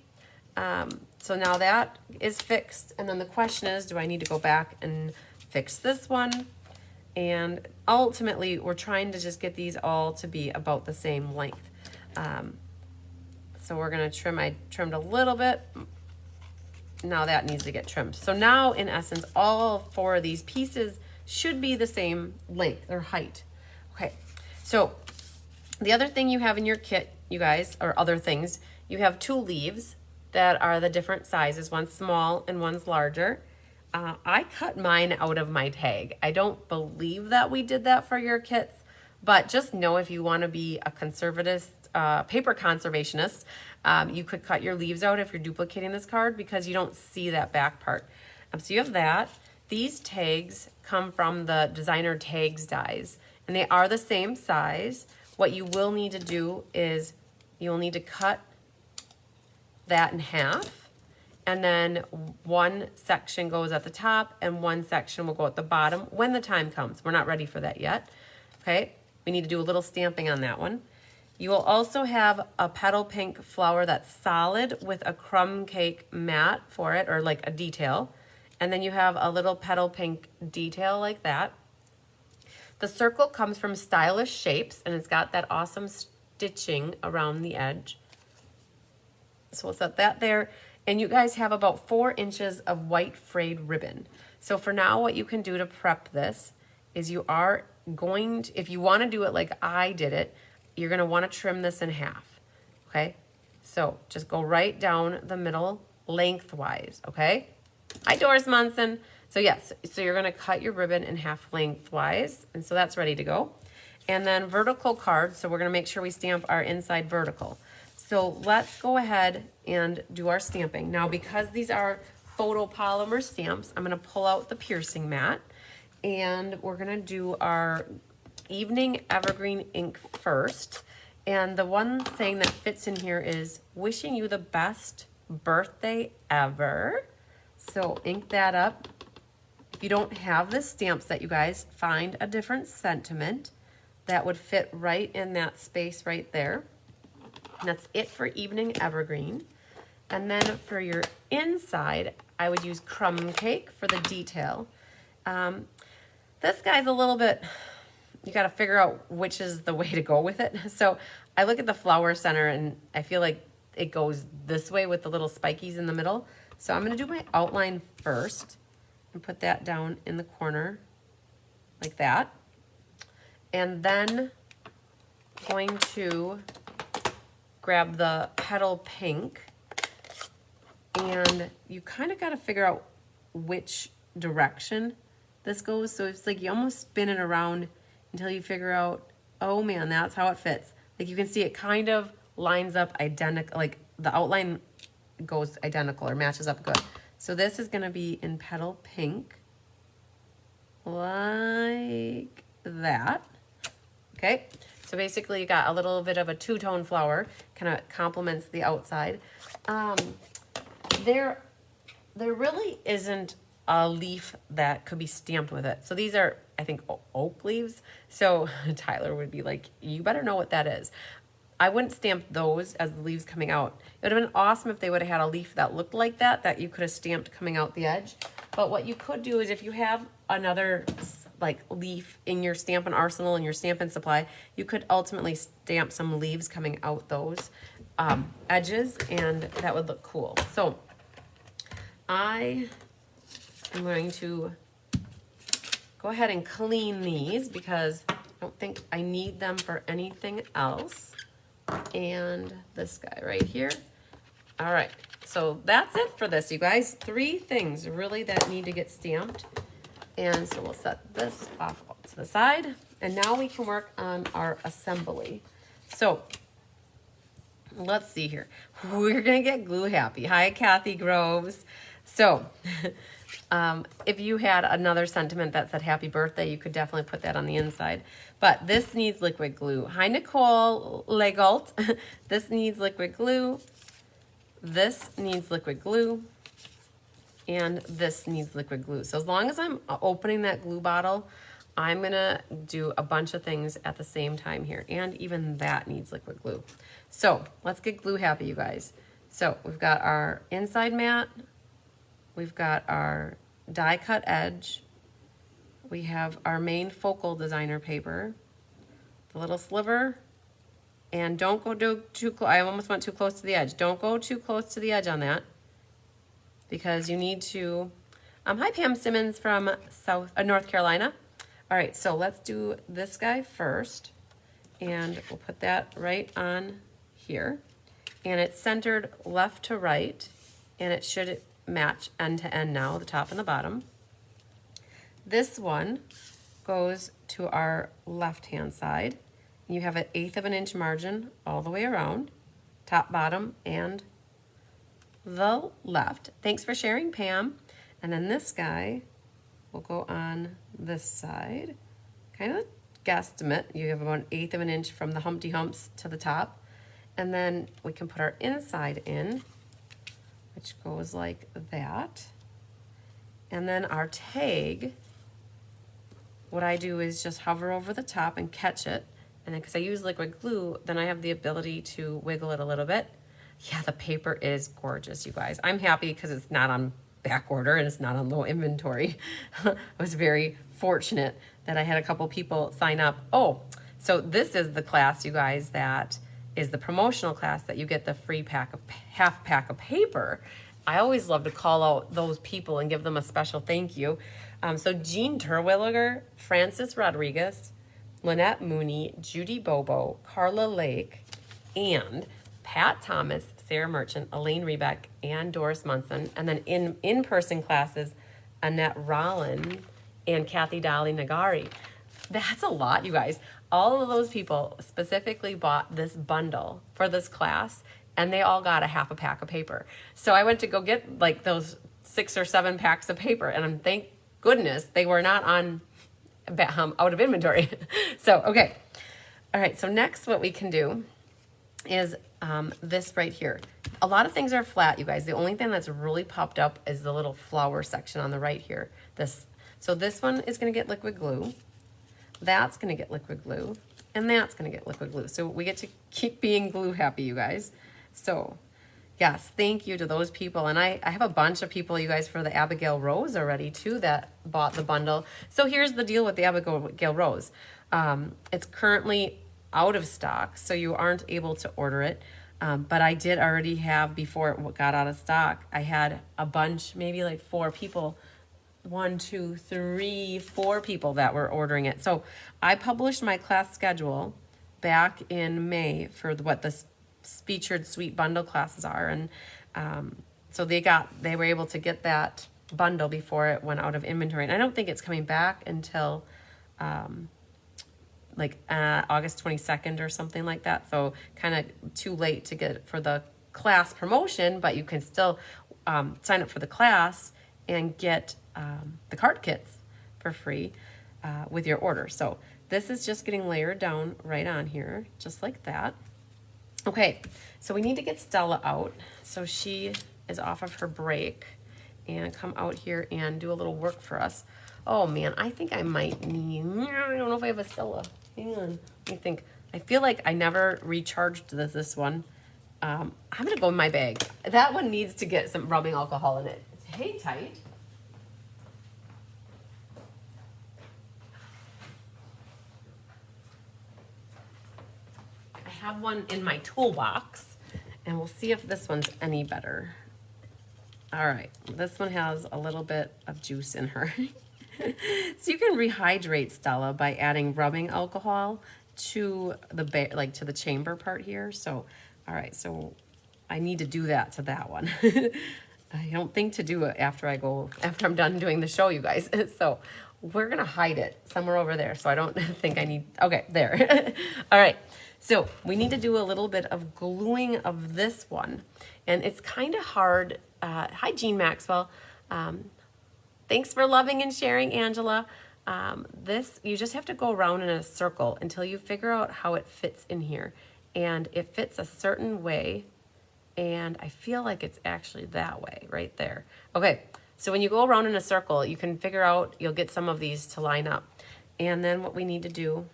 So now that is fixed. And then the question is, do I need to go back and fix this one? And ultimately, we're trying to just get these all to be about the same length. So we're gonna trim, I trimmed a little bit. Now that needs to get trimmed. So now, in essence, all 4 of these pieces should be the same length or height. Okay, so the other thing you have in your kit, you guys, or other things, you have 2 leaves that are the different sizes. One's small and one's larger. I cut mine out of my tag. I don't believe that we did that for your kits, but just know if you want to be a conservative, paper conservationist, you could cut your leaves out if you're duplicating this card because you don't see that back part. So you have that. These tags come from the designer tags dies, and they are the same size. What you will need to do is you'll need to cut that in half, and then one section goes at the top and one section will go at the bottom when the time comes. We're not ready for that yet. Okay, we need to do a little stamping on that one. You will also have a petal pink flower that's solid with a crumb cake mat for it, or like a detail. And then you have a little petal pink detail like that. The circle comes from Stylish Shapes, and it's got that awesome stitching around the edge. So we'll set that there. And you guys have about 4 inches of white frayed ribbon. So for now, what you can do to prep this is you are going to, if you want to do it like I did it, you're going to want to trim this in half. Okay? So just go right down the middle lengthwise. Okay? Hi, Doris Munson. So yes, so you're going to cut your ribbon in half lengthwise. And so that's ready to go. And then vertical cards. So we're going to make sure we stamp our inside vertical. So let's go ahead and do our stamping. Now, because these are photopolymer stamps, I'm going to pull out the piercing mat, and we're going to do our Evening Evergreen ink first. And the one thing that fits in here is wishing you the best birthday ever. So ink that up. If you don't have the stamp set, you guys, find a different sentiment that would fit right in that space right there. And that's it for Evening Evergreen. And then for your inside, I would use crumb cake for the detail. This guy's a little bit, you got to figure out which is the way to go with it. So I look at the flower center and I feel like it goes this way with the little spikies in the middle. So I'm going to do my outline first and put that down in the corner like that. And then going to grab the petal pink, and you kind of got to figure out which direction this goes. So it's like you almost spin it around until you figure out, oh man, that's how it fits. Like you can see it kind of lines up identical, like the outline goes identical or matches up good. So this is going to be in petal pink like that. Okay. So basically you got a little bit of a two-tone flower, kind of complements the outside. There really isn't a leaf that could be stamped with it. So these are, I think, oak leaves. So Tyler would be like, you better know what that is. I wouldn't stamp those as the leaves coming out. It would have been awesome if they would have had a leaf that looked like that you could have stamped coming out the edge. But what you could do is if you have another like leaf in your Stampin' Arsenal and your Stampin' Supply, you could ultimately stamp some leaves coming out those edges, and that would look cool. So I am going to go ahead and clean these because I don't think I need them for anything else. And this guy right here. All right, so that's it for this, you guys. 3 things really that need to get stamped. And so we'll set this off to the side. And now we can work on our assembly. So let's see here. We're gonna get glue happy. Hi, Kathy Groves. So if you had another sentiment that said happy birthday, you could definitely put that on the inside. But this needs liquid glue. Hi, Nicole Legault. This needs liquid glue. This needs liquid glue. and this needs liquid glue. So as long as I'm opening that glue bottle, I'm gonna do a bunch of things at the same time here, and even that needs liquid glue. So let's get glue happy, you guys. So we've got our inside mat, we've got our die cut edge, we have our main focal designer paper, the little sliver, and don't go too close. I almost went too close to the edge. Don't go too close to the edge on that, because you need to, hi Pam Simmons from North Carolina. All right, so let's do this guy first, and we'll put that right on here, and it's centered left to right, and it should match end to end now, the top and the bottom. This one goes to our left-hand side. You have an 1/8 of an inch margin all the way around, top, bottom, and the left. Thanks for sharing, Pam. And then this guy will go on this side. Kind of guesstimate. You have about 1/8 of an inch from the Humpty Humps to the top. And then we can put our inside in, which goes like that. And then our tag, what I do is just hover over the top and catch it. And then because I use liquid glue, then I have the ability to wiggle it a little bit. Yeah, the paper is gorgeous, you guys. I'm happy because it's not on back order and it's not on low inventory. I was very fortunate that I had a couple people sign up. Oh, so this is the class, you guys, that is the promotional class that you get the free half pack of paper. I always love to call out those people and give them a special thank you. So Jean Terwilliger, Francis Rodriguez, Lynette Mooney, Judy Bobo, Carla Lake, and Pat Thomas, Sarah Merchant, Elaine Rebeck, and Doris Munson. And then in-person classes, Annette Rollin and Kathy Dolly Nagari. That's a lot, you guys. All of those people specifically bought this bundle for this class, and they all got a half a pack of paper. So I went to go get like those 6 or 7 packs of paper, and thank goodness they were not on out of inventory. So, okay. All right, so next what we can do is this right here. A lot of things are flat, you guys. The only thing that's really popped up is the little flower section on the right here. So this one is gonna get liquid glue. That's gonna get liquid glue. And that's gonna get liquid glue. So we get to keep being glue happy, you guys. So yes, thank you to those people. And I have a bunch of people, you guys, for the Abigail Rose already too that bought the bundle. So here's the deal with the Abigail Rose. It's currently out of stock, so you aren't able to order it. But I did already have, before it got out of stock, I had a bunch, maybe like 4 people, 1, 2, 3, 4 people that were ordering it. So I published my class schedule back in May for what the featured sweet bundle classes are, and so they were able to get that bundle before it went out of inventory. And I don't think it's coming back until August 22nd or something like that. So kind of too late to get it for the class promotion, but you can still sign up for the class and get the card kits for free with your order. So this is just getting layered down right on here, just like that. Okay, so we need to get Stella out. So she is off of her break and come out here and do a little work for us. Oh man, I think I might need, I don't know if I have a Stella. Hang on, let me think. I feel like I never recharged this one. I'm gonna go in my bag. That one needs to get some rubbing alcohol in it. Hang tight. I have one in my toolbox, and we'll see if this one's any better. All right, this one has a little bit of juice in her. So you can rehydrate Stella by adding rubbing alcohol to the chamber part here. So, all right, so I need to do that to that one. I don't think to do it after I'm done doing the show, you guys. So we're gonna hide it somewhere over there. So I don't think I need, okay, there. All right, so we need to do a little bit of gluing of this one. And it's kind of hard. Hi, Jean Maxwell. Thanks for loving and sharing, Angela. You just have to go around in a circle until you figure out how it fits in here. And it fits a certain way, and I feel like it's actually that way right there. Okay, So when you go around in a circle, you can figure out, you'll get some of these to line up. And then what we need to do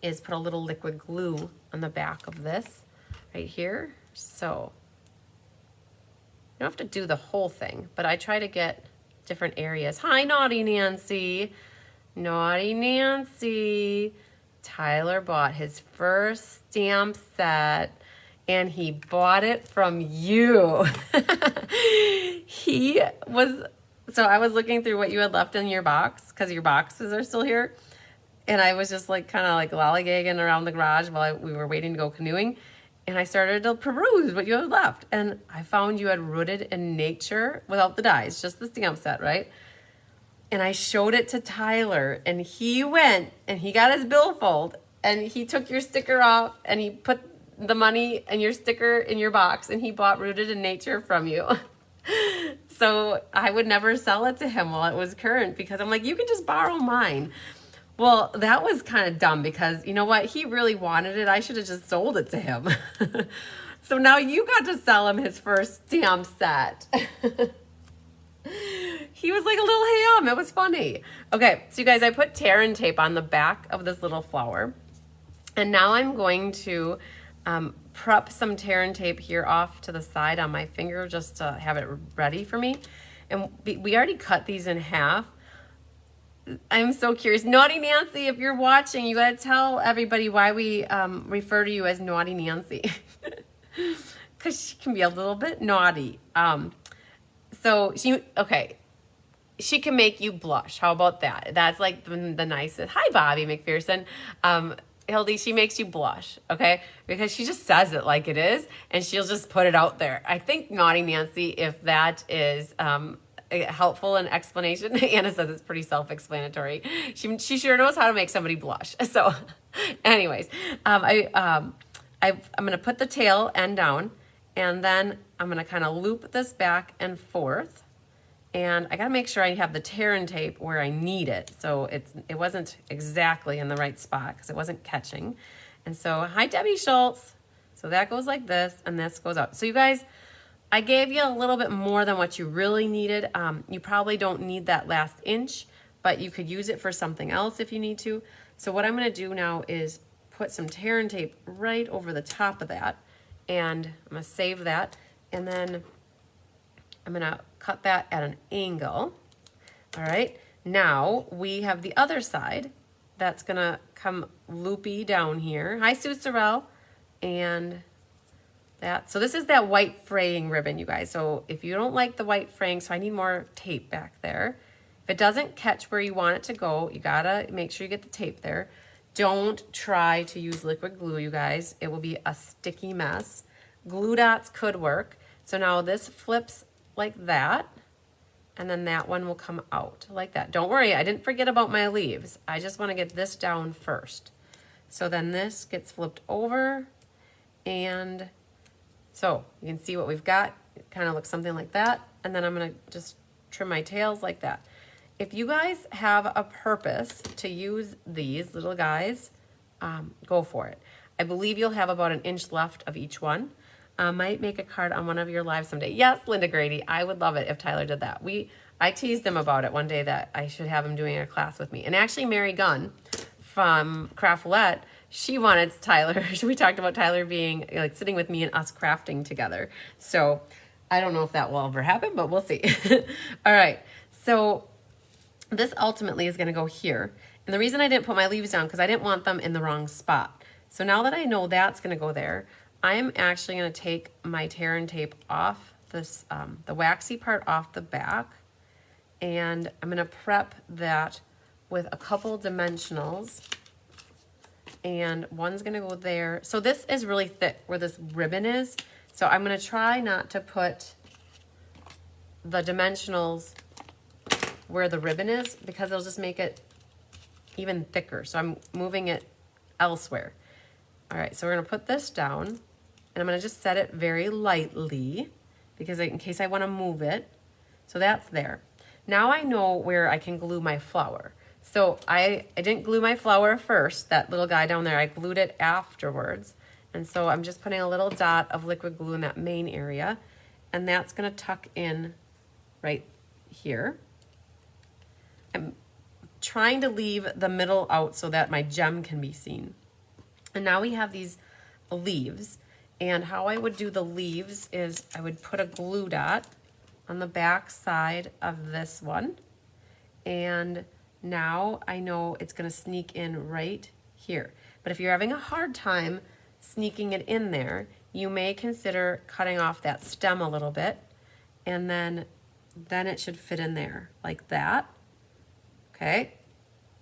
is put a little liquid glue on the back of this right here. So you don't have to do the whole thing, but I try to get different areas. Hi, Naughty Nancy. Naughty Nancy. Tyler bought his first stamp set and he bought it from you. So I was looking through what you had left in your box because your boxes are still here. And I was just like kind of like lollygagging around the garage while we were waiting to go canoeing. And I started to peruse what you had left. And I found you had Rooted in Nature without the dies, just the stamp set, right? And I showed it to Tyler and he went and he got his billfold and he took your sticker off and he put the money and your sticker in your box and he bought Rooted in Nature from you. So I would never sell it to him while it was current because I'm like, you can just borrow mine. Well, that was kind of dumb because you know what? He really wanted it. I should have just sold it to him. So now you got to sell him his first stamp set. He was like a little ham. It was funny. Okay, so you guys, I put tear and tape on the back of this little flower. And now I'm going to prep some tear and tape here off to the side on my finger just to have it ready for me. And we already cut these in half. I'm so curious. Naughty Nancy, if you're watching, you got to tell everybody why we refer to you as Naughty Nancy. Because she can be a little bit naughty. She can make you blush. How about that? That's like the nicest. Hi, Bobby McPherson. Hildy, she makes you blush, okay? Because she just says it like it is, and she'll just put it out there. I think Naughty Nancy, if that is helpful in explanation, Anna says it's pretty self-explanatory. She sure knows how to make somebody blush. So, anyways, I'm going to put the tail end down, and then I'm going to kind of loop this back and forth. And I got to make sure I have the tear and tape where I need it. So it wasn't exactly in the right spot because it wasn't catching. And so, hi, Debbie Schultz. So that goes like this, and this goes out. So you guys, I gave you a little bit more than what you really needed. You probably don't need that last inch, but you could use it for something else if you need to. So what I'm going to do now is put some tear and tape right over the top of that. And I'm going to save that. And then I'm going to cut that at an angle. All right. Now we have the other side that's going to come loopy down here. Hi, Sue Sorrell. And that. So this is that white fraying ribbon, you guys. So if you don't like the white fraying, so I need more tape back there. If it doesn't catch where you want it to go, you got to make sure you get the tape there. Don't try to use liquid glue, you guys. It will be a sticky mess. Glue dots could work. So now this flips like that, and then that one will come out like that. Don't worry, I didn't forget about my leaves. I just want to get this down first. So then this gets flipped over, and so you can see what we've got. It kind of looks something like that, and then I'm going to just trim my tails like that. If you guys have a purpose to use these little guys, go for it. I believe you'll have about an inch left of each one. Might make a card on one of your lives someday. Yes, Linda Grady, I would love it if Tyler did that. I teased him about it one day that I should have him doing a class with me. And actually Mary Gunn from Craftolette, she wanted Tyler, we talked about Tyler being like sitting with me and us crafting together. So I don't know if that will ever happen, but we'll see. All right, so this ultimately is gonna go here. And the reason I didn't put my leaves down because I didn't want them in the wrong spot. So now that I know that's gonna go there, I'm actually going to take my tear and tape off this, the waxy part off the back, and I'm going to prep that with a couple dimensionals, and one's going to go there. So this is really thick where this ribbon is, so I'm going to try not to put the dimensionals where the ribbon is because it'll just make it even thicker. So I'm moving it elsewhere. All right, so we're going to put this down. And I'm going to just set it very lightly because in case I want to move it. So that's there. Now I know where I can glue my flower. So I didn't glue my flower first, that little guy down there. I glued it afterwards. And so I'm just putting a little dot of liquid glue in that main area. And that's going to tuck in right here. I'm trying to leave the middle out so that my gem can be seen. And now we have these leaves. And how I would do the leaves is I would put a glue dot on the back side of this one. And now I know it's going to sneak in right here. But if you're having a hard time sneaking it in there, you may consider cutting off that stem a little bit, and then it should fit in there like that. Okay,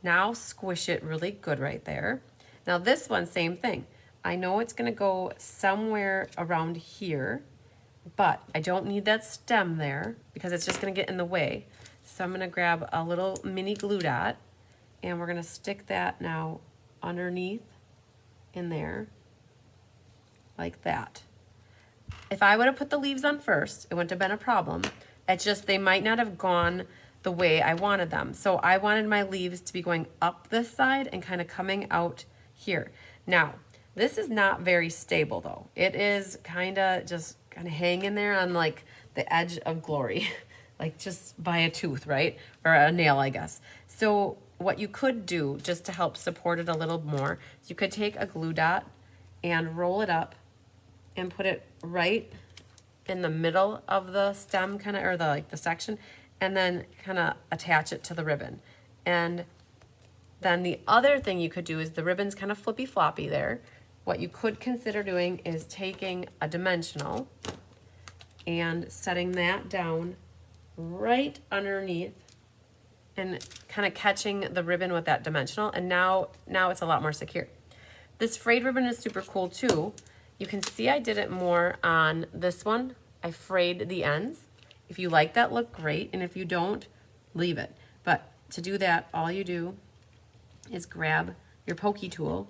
now squish it really good right there. Now this one, same thing. I know it's going to go somewhere around here, but I don't need that stem there because it's just going to get in the way. So I'm going to grab a little mini glue dot, and we're going to stick that now underneath in there like that. If I would have put the leaves on first, it wouldn't have been a problem. It's just they might not have gone the way I wanted them. So I wanted my leaves to be going up this side and kind of coming out here. Now, this is not very stable though. It is kind of hanging there on like the edge of glory, like just by a tooth, right? Or a nail, I guess. So what you could do just to help support it a little more, is you could take a glue dot and roll it up and put it right in the middle of the stem kind of, or the section, and then kind of attach it to the ribbon. And then the other thing you could do is the ribbon's kind of flippy floppy there. What you could consider doing is taking a dimensional and setting that down right underneath and kind of catching the ribbon with that dimensional. And now it's a lot more secure. This frayed ribbon is super cool too. You can see I did it more on this one. I frayed the ends. If you like that look, great. And if you don't, leave it. But to do that, all you do is grab your pokey tool.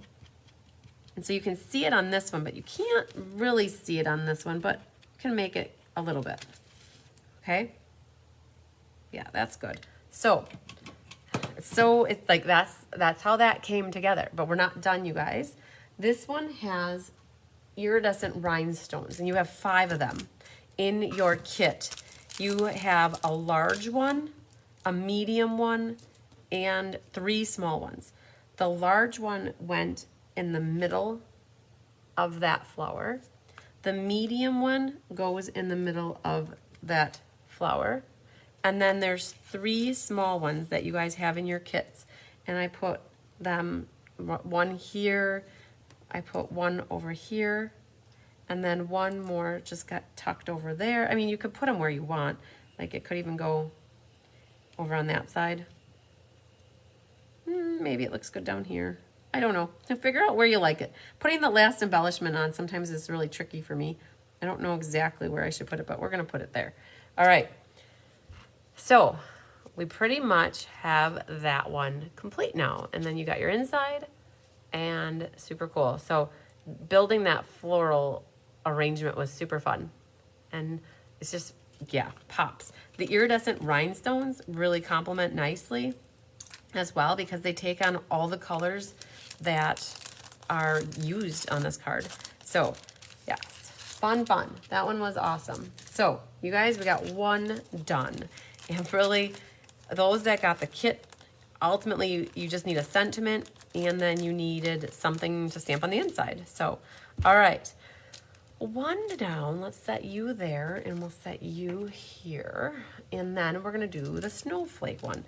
And so you can see it on this one, but you can't really see it on this one, but you can make it a little bit. Okay? Yeah, that's good. So it's like that's how that came together. But we're not done, you guys. This one has iridescent rhinestones, and you have 5 of them in your kit. You have a large one, a medium one, and 3 small ones. The large one went in the middle of that flower. The medium one goes in the middle of that flower. And then there's 3 small ones that you guys have in your kits. And I put them, one here, I put one over here, and then one more just got tucked over there. I mean, you could put them where you want. Like it could even go over on that side. Maybe it looks good down here. I don't know. Figure out where you like it. Putting the last embellishment on sometimes is really tricky for me. I don't know exactly where I should put it, but we're going to put it there. All right. So we pretty much have that one complete now. And then you got your inside, and super cool. So building that floral arrangement was super fun. And it's just, yeah, pops. The iridescent rhinestones really complement nicely as well because they take on all the colors that are used on this card. So yeah, fun. That one was awesome. So you guys, we got one done. And really, those that got the kit, ultimately you just need a sentiment, and then you needed something to stamp on the inside. So, all right, one down. Let's set you there, and we'll set you here. And then we're gonna do the snowflake one.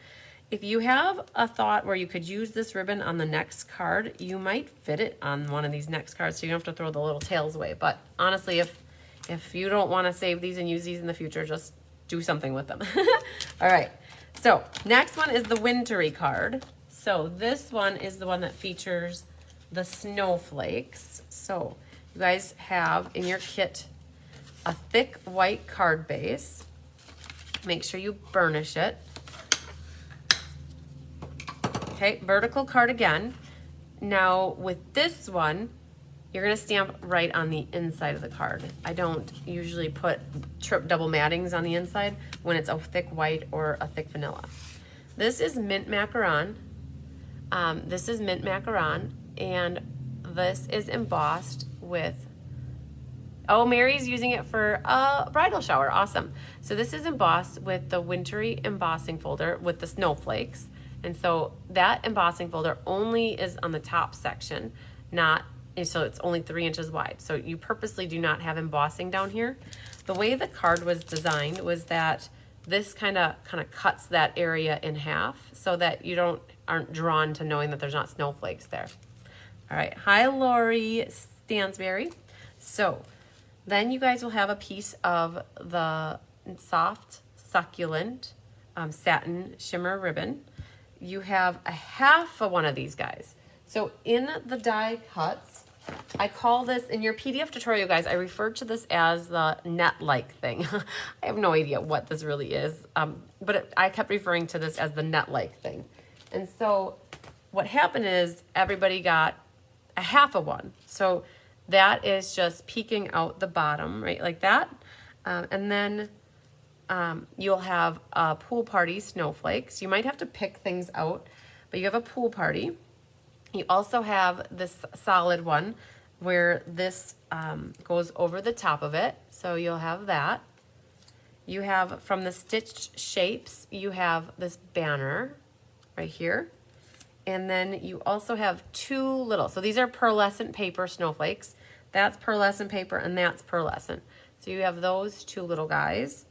If you have a thought where you could use this ribbon on the next card, you might fit it on one of these next cards, so you don't have to throw the little tails away. But honestly, if you don't want to save these and use these in the future, just do something with them. All right, so next one is the wintry card. So this one is the one that features the snowflakes. So you guys have in your kit a thick white card base. Make sure you burnish it. Okay, vertical card again. Now with this one, you're gonna stamp right on the inside of the card. I don't usually put double mattings on the inside when it's a thick white or a thick vanilla. This is mint macaron. And this is embossed with Oh, Mary's using it for a bridal shower. Awesome. So this is embossed with the wintry embossing folder with the snowflakes. And so that embossing folder only is on the top section, not, and so it's only 3 inches wide. So you purposely do not have embossing down here. The way the card was designed was that this kind of cuts that area in half so that you aren't drawn to knowing that there's not snowflakes there. All right. Hi, Lori Stansberry. So then you guys will have a piece of the soft, succulent satin shimmer ribbon. You have a half of one of these guys. So in the die cuts, I call this, in your PDF tutorial, guys, I refer to this as the net-like thing. I have no idea what this really is, but I kept referring to this as the net-like thing. And so what happened is everybody got a half of one. So that is just peeking out the bottom, right, like that. And then you'll have a pool party snowflakes. You might have to pick things out, but you have a pool party. You also have this solid one where this goes over the top of it. So you'll have that. You have, from the stitched shapes, you have this banner right here. And then you also have 2 little, so these are pearlescent paper snowflakes. That's pearlescent paper and that's pearlescent. So you have those 2 little guys.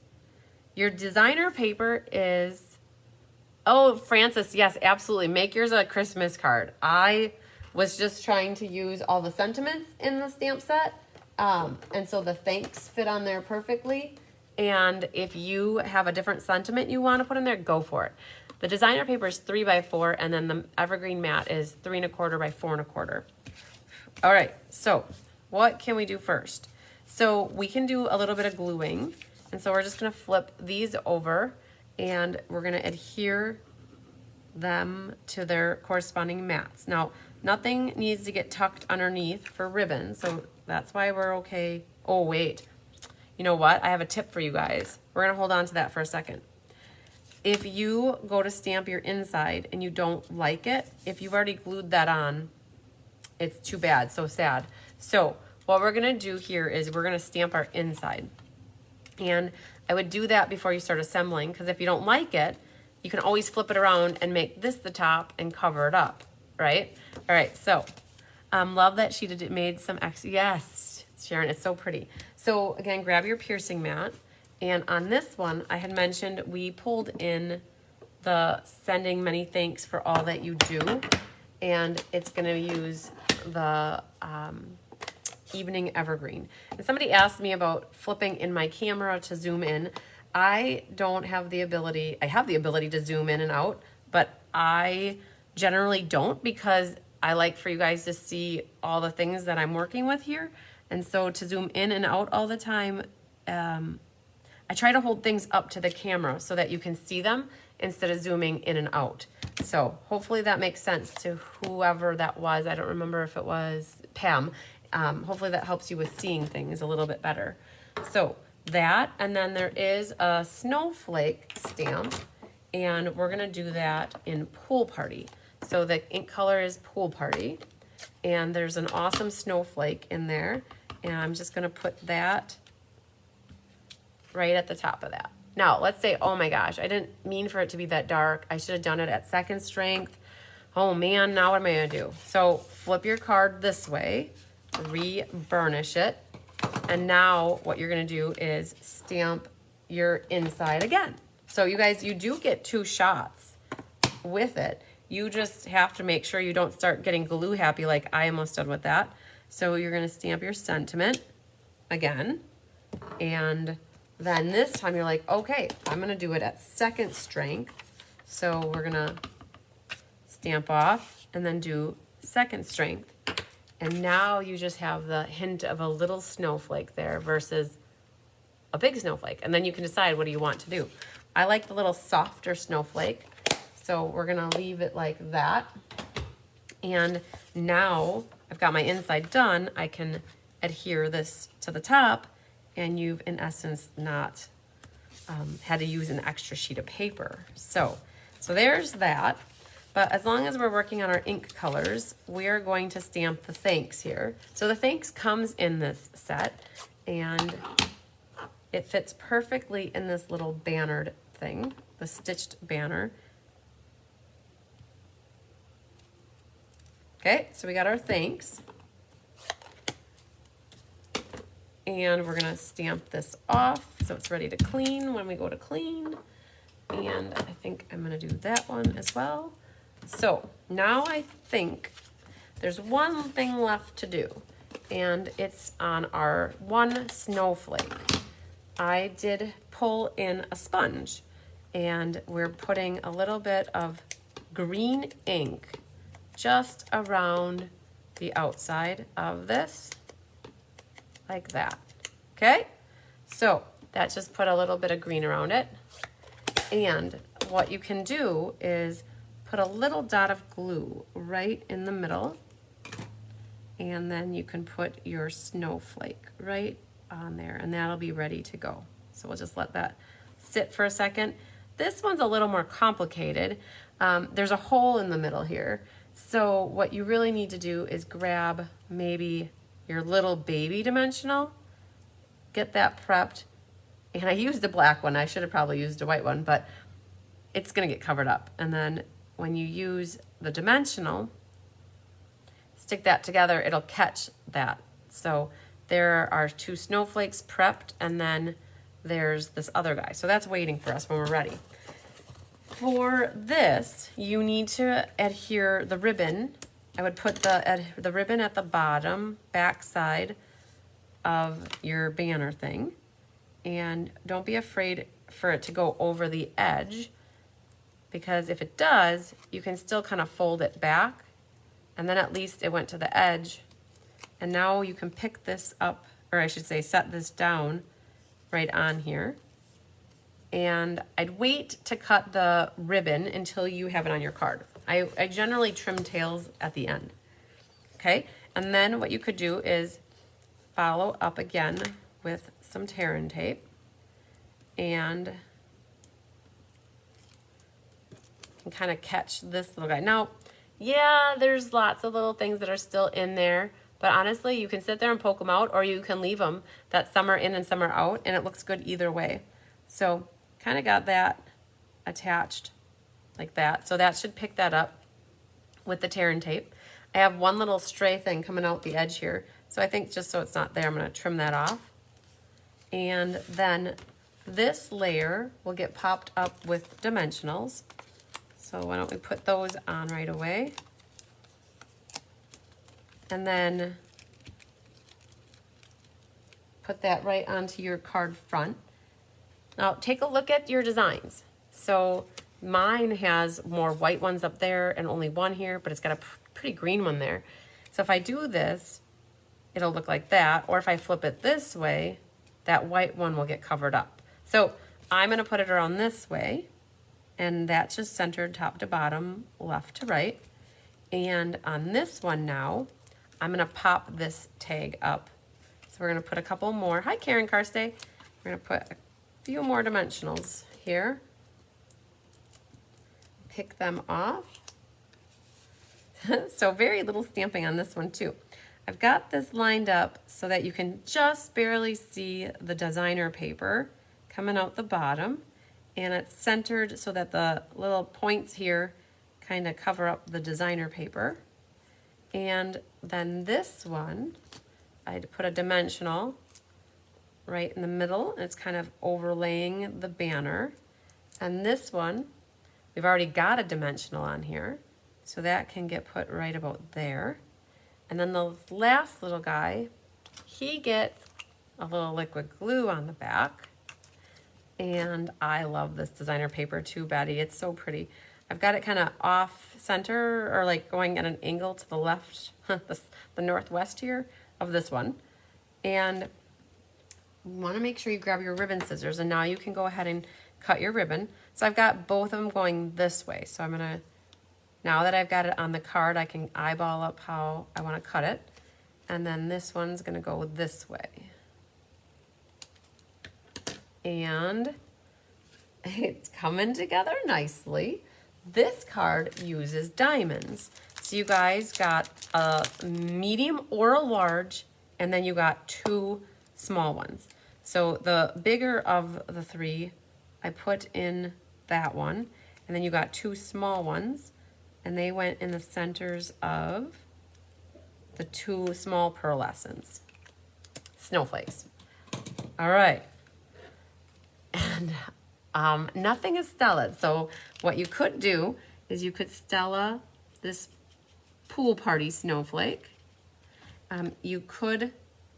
Your designer paper is, oh, Francis, yes, absolutely. Make yours a Christmas card. I was just trying to use all the sentiments in the stamp set. And so the thanks fit on there perfectly. And if you have a different sentiment you want to put in there, go for it. The designer paper is 3 by 4, and then the evergreen mat is 3 1/4 by 4 1/4. All right, so what can we do first? So we can do a little bit of gluing. And so we're just gonna flip these over and we're gonna adhere them to their corresponding mats. Now, nothing needs to get tucked underneath for ribbon, so that's why we're okay. Oh, wait, you know what? I have a tip for you guys. We're gonna hold on to that for a second. If you go to stamp your inside and you don't like it, if you've already glued that on, it's too bad, so sad. So what we're gonna do here is we're gonna stamp our inside. And I would do that before you start assembling, because if you don't like it, you can always flip it around and make this the top and cover it up, right? All right, so love that she made some extra. Yes, Sharon, it's so pretty. So again, grab your piercing mat. And on this one, I had mentioned we pulled in the sending many thanks for all that you do. And it's gonna use the evening evergreen. And somebody asked me about flipping in my camera to zoom in. I don't have the ability, I have the ability to zoom in and out, but I generally don't, because I like for you guys to see all the things that I'm working with here. And so to zoom in and out all the time, I try to hold things up to the camera so that you can see them instead of zooming in and out. So hopefully that makes sense to whoever that was. I don't remember if it was Pam. Hopefully that helps you with seeing things a little bit better. So that, and then there is a snowflake stamp, and we're gonna do that in Pool Party. So the ink color is Pool Party, and there's an awesome snowflake in there, and I'm just gonna put that right at the top of that. Now, let's say, oh my gosh, I didn't mean for it to be that dark. I should have done it at second strength. Oh man, now what am I gonna do? So flip your card this way, re-burnish it, and now what you're gonna do is stamp your inside again. So you guys, you do get 2 shots with it. You just have to make sure you don't start getting glue happy like I almost did with that. So you're gonna stamp your sentiment again, and then this time you're like, okay, I'm gonna do it at second strength. So we're gonna stamp off and then do second strength. And now you just have the hint of a little snowflake there versus a big snowflake. And then you can decide, what do you want to do? I like the little softer snowflake. So we're gonna leave it like that. And now I've got my inside done. I can adhere this to the top, and you've in essence not had to use an extra sheet of paper. So there's that. But as long as we're working on our ink colors, we're going to stamp the thanks here. So the thanks comes in this set, And it fits perfectly in this little bannered thing, the stitched banner. Okay, so we got our thanks. And we're gonna stamp this off so it's ready to clean when we go to clean. And I think I'm gonna do that one as well. So now I think there's one thing left to do, and it's on our one snowflake. I did pull in a sponge, and we're putting a little bit of green ink just around the outside of this, like that. Okay, so that just put a little bit of green around it. And what you can do is put a little dot of glue right in the middle, and then you can put your snowflake right on there, and that'll be ready to go. So we'll just let that sit for a second. This one's a little more complicated. There's a hole in the middle here. So what you really need to do is grab maybe your little baby dimensional, get that prepped. And I used a black one. I should have probably used a white one, but it's gonna get covered up. And then when you use the dimensional, stick that together, it'll catch that. So there are two snowflakes prepped, and then there's this other guy. So that's waiting for us when we're ready. For this, you need to adhere the ribbon. I would put the ribbon at the bottom, back side of your banner thing. And don't be afraid for it to go over the edge, because if it does, you can still kind of fold it back, and then at least it went to the edge. And now you can pick this up, or I should say set this down right on here. And I'd wait to cut the ribbon until you have it on your card. I generally trim tails at the end. Okay, and then what you could do is follow up again with some tear-in tape, and you can kind of catch this little guy. Now, yeah, there's lots of little things that are still in there, but honestly, you can sit there and poke them out, or you can leave them that some are in and some are out, and it looks good either way. So kind of got that attached like that. So that should pick that up with the tear-in tape. I have one little stray thing coming out the edge here. So I think just so it's not there, I'm gonna trim that off. And then this layer will get popped up with dimensionals. So why don't we put those on right away? And then put that right onto your card front. Now take a look at your designs. So mine has more white ones up there and only one here, but it's got a pretty green one there. So if I do this, it'll look like that. Or if I flip it this way, that white one will get covered up. So I'm gonna put it around this way, and that's just centered top to bottom, left to right. And on this one now, I'm gonna pop this tag up. So we're gonna put a couple more. Hi, Karen Karstay. We're gonna put a few more dimensionals here. Pick them off. So very little stamping on this one too. I've got this lined up so that you can just barely see the designer paper coming out the bottom, and it's centered so that the little points here kind of cover up the designer paper. And then this one, I'd put a dimensional right in the middle, and it's kind of overlaying the banner. And this one, we've already got a dimensional on here, so that can get put right about there. And then the last little guy, he gets a little liquid glue on the back. And I love this designer paper too, Betty. It's so pretty. I've got it kind of off center, or like going at an angle to the left, the northwest here of this one. And you want to make sure you grab your ribbon scissors, and now you can go ahead and cut your ribbon. So I've got both of them going this way. So I'm gonna, now that I've got it on the card, I can eyeball up how I want to cut it. And then this one's gonna go this way. And it's coming together nicely. This card uses diamonds. So you guys got a medium or a large, and then you got two small ones. So the bigger of the three, I put in that one, and then you got two small ones, and they went in the centers of the two small pearlescents, snowflakes. All right. And nothing is Stella. So what you could do is you could Stella this pool party snowflake. You could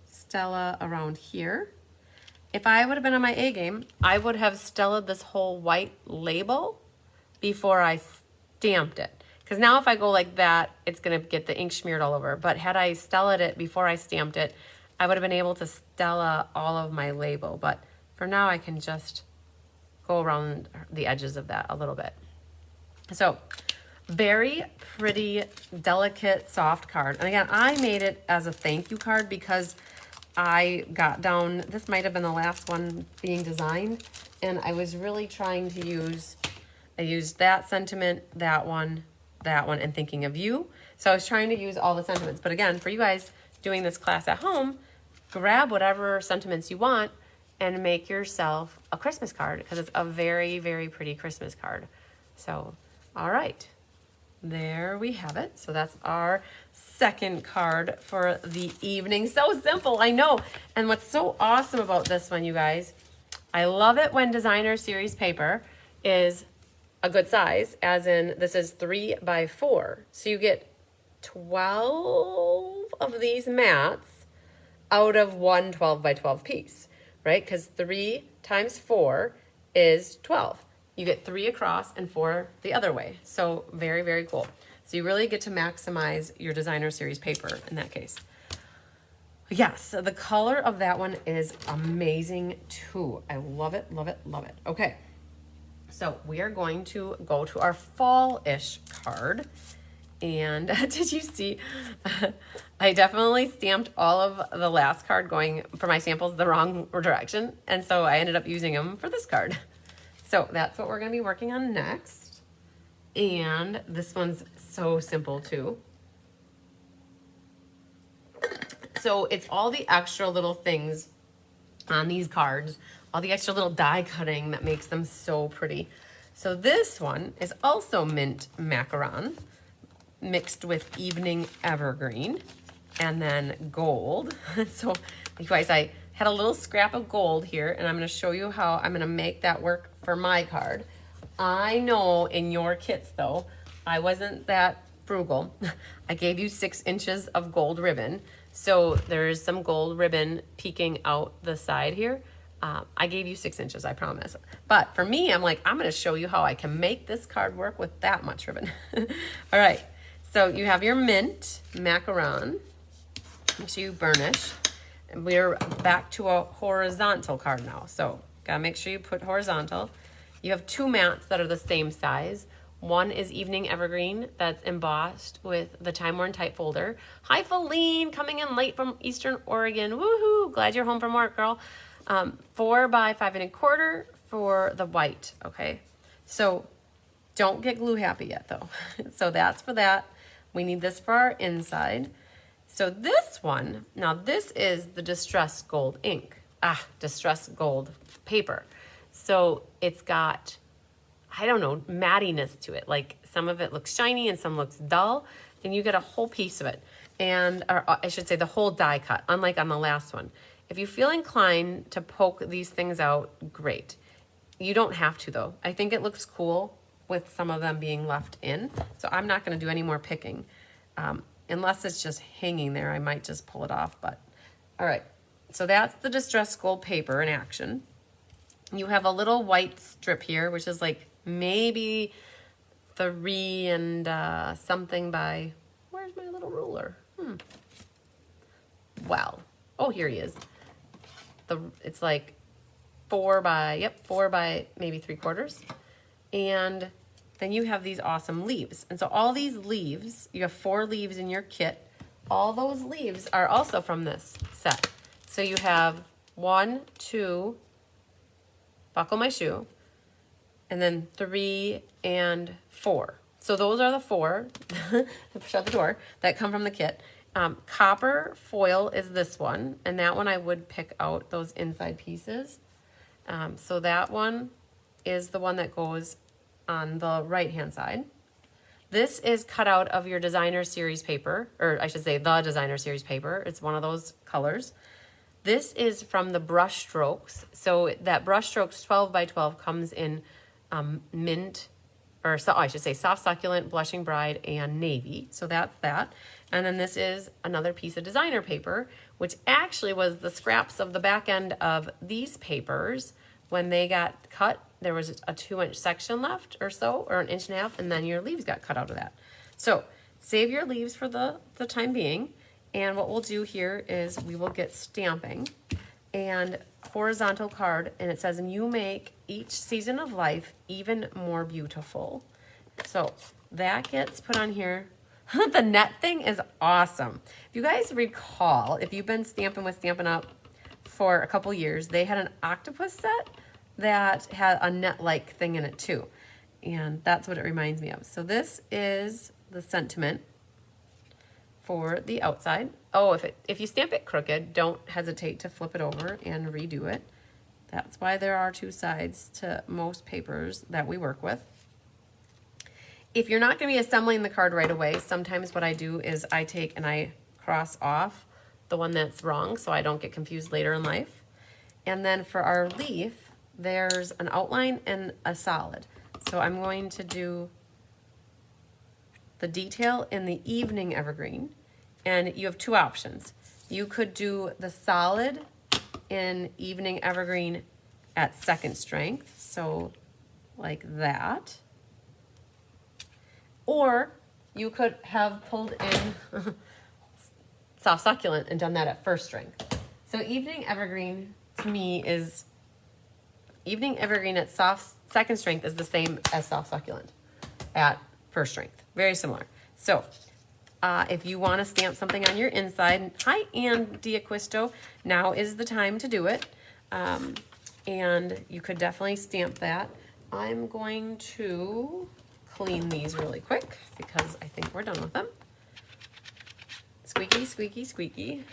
Stella around here. If I would have been on my A game, I would have Stellaed this whole white label before I stamped it. Because now if I go like that, it's going to get the ink smeared all over. But had I Stellaed it before I stamped it, I would have been able to Stella all of my label. But for now, I can just go around the edges of that a little bit. So, very pretty, delicate, soft card. And again, I made it as a thank you card because I got down, this might have been the last one being designed, and I was really trying to use, I used that sentiment, that one, and thinking of you. So I was trying to use all the sentiments. But again, for you guys doing this class at home, grab whatever sentiments you want and make yourself a Christmas card because it's a very, very pretty Christmas card. So, all right. There we have it. So that's our second card for the evening. So simple, I know. And what's so awesome about this one, you guys, I love it when designer series paper is a good size, as in this is 3 by 4. So you get 12 of these mats out of one 12 by 12 piece, right? Because 3 times 4 is 12. You get 3 across and 4 the other way. So very, very cool. So you really get to maximize your designer series paper in that case. Yes, so the color of that one is amazing too. I love it, love it, love it. Okay, so we are going to go to our fall-ish card. And did you see, I definitely stamped all of the last card going for my samples the wrong direction. And so I ended up using them for this card. So that's what we're going to be working on next. And this one's so simple too. So it's all the extra little things on these cards, all the extra little die cutting that makes them so pretty. So this one is also mint macaron mixed with evening evergreen and then gold. So you guys, I had a little scrap of gold here, and I'm going to show you how I'm going to make that work for my card. I know in your kits though, I wasn't that frugal. I gave you 6 inches of gold ribbon. So there's some gold ribbon peeking out the side here. I gave you 6 inches, I promise. But for me, I'm like, I'm going to show you how I can make this card work with that much ribbon. All right. So you have your mint macaron. Make sure you burnish. And we're back to a horizontal card now. So gotta make sure you put horizontal. You have 2 mats that are the same size. One is Evening Evergreen that's embossed with the Time Worn Type folder. Hi, Feline, coming in late from Eastern Oregon. Woohoo! Glad you're home from work, girl. 4 by 5 1/4 for the white. Okay, so don't get glue happy yet though. So that's for that. We need this for our inside. So this one, now this is the Distress Gold ink. Distress Gold paper. So it's got, I don't know, mattiness to it. Like some of it looks shiny and some looks dull. And you get a whole piece of it. And, or I should say the whole die cut, unlike on the last one. If you feel inclined to poke these things out, great. You don't have to though. I think it looks cool with some of them being left in. So I'm not gonna do any more picking. Unless it's just hanging there, I might just pull it off, but all right. So that's the Distress Gold paper in action. You have a little white strip here, which is like maybe 3 and something by, where's my little ruler? Wow. Oh, here he is. It's like 4 by maybe 3/4. And then you have these awesome leaves. And so all these leaves, you have 4 leaves in your kit. All those leaves are also from this set. So you have 1, 2, buckle my shoe, and then 3 and 4. So those are the 4, shut the door, that come from the kit. Copper foil is this one, and that one I would pick out those inside pieces. So that one is the one that goes on the right hand side. This is cut out of your designer series paper, or I should say the designer series paper. It's one of those colors. This is from the brush strokes. So that brush strokes 12 by 12 comes in mint, or so I should say soft succulent, blushing bride, and navy. So that's that. And then this is another piece of designer paper, which actually was the scraps of the back end of these papers. When they got cut, there was a 2-inch section left or so, or an 1.5 inches, and then your leaves got cut out of that. So save your leaves for the time being. And what we'll do here is we will get stamping and horizontal card, and it says, and you make each season of life even more beautiful. So that gets put on here. The net thing is awesome. If you guys recall, if you've been stamping with Stampin' Up! For a couple years, they had an octopus set that had a net-like thing in it too. And that's what it reminds me of. So this is the sentiment for the outside. Oh, if you stamp it crooked, don't hesitate to flip it over and redo it. That's why there are 2 sides to most papers that we work with. If you're not going to be assembling the card right away, sometimes what I do is I take and I cross off the one that's wrong so I don't get confused later in life. And then for our leaf, there's an outline and a solid. So I'm going to do the detail in the evening evergreen, and you have 2 options. You could do the solid in evening evergreen at 2nd strength, so like that. Or you could have pulled in soft succulent and done that at 1st strength. So evening evergreen to me is, evening evergreen at 2nd strength is the same as soft succulent at 1st strength. Very similar. So if you want to stamp something on your inside, hi and Diaquisto, now is the time to do it. And you could definitely stamp that. I'm going to clean these really quick because I think we're done with them. Squeaky, squeaky, squeaky.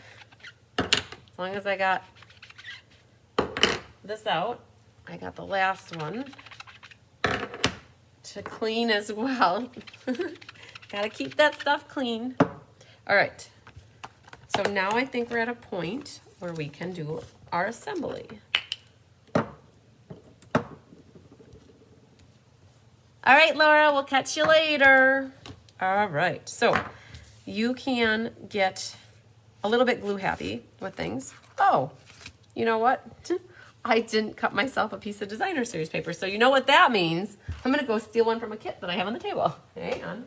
As long as I got this out, I got the last one to clean as well. Gotta keep that stuff clean. All right, so now I think we're at a point where we can do our assembly. All right, Laura, we'll catch you later. All right, so you can get a little bit glue happy with things. Oh, you know what? I didn't cut myself a piece of designer series paper, so you know what that means. I'm gonna go steal one from a kit that I have on the table. Hang on.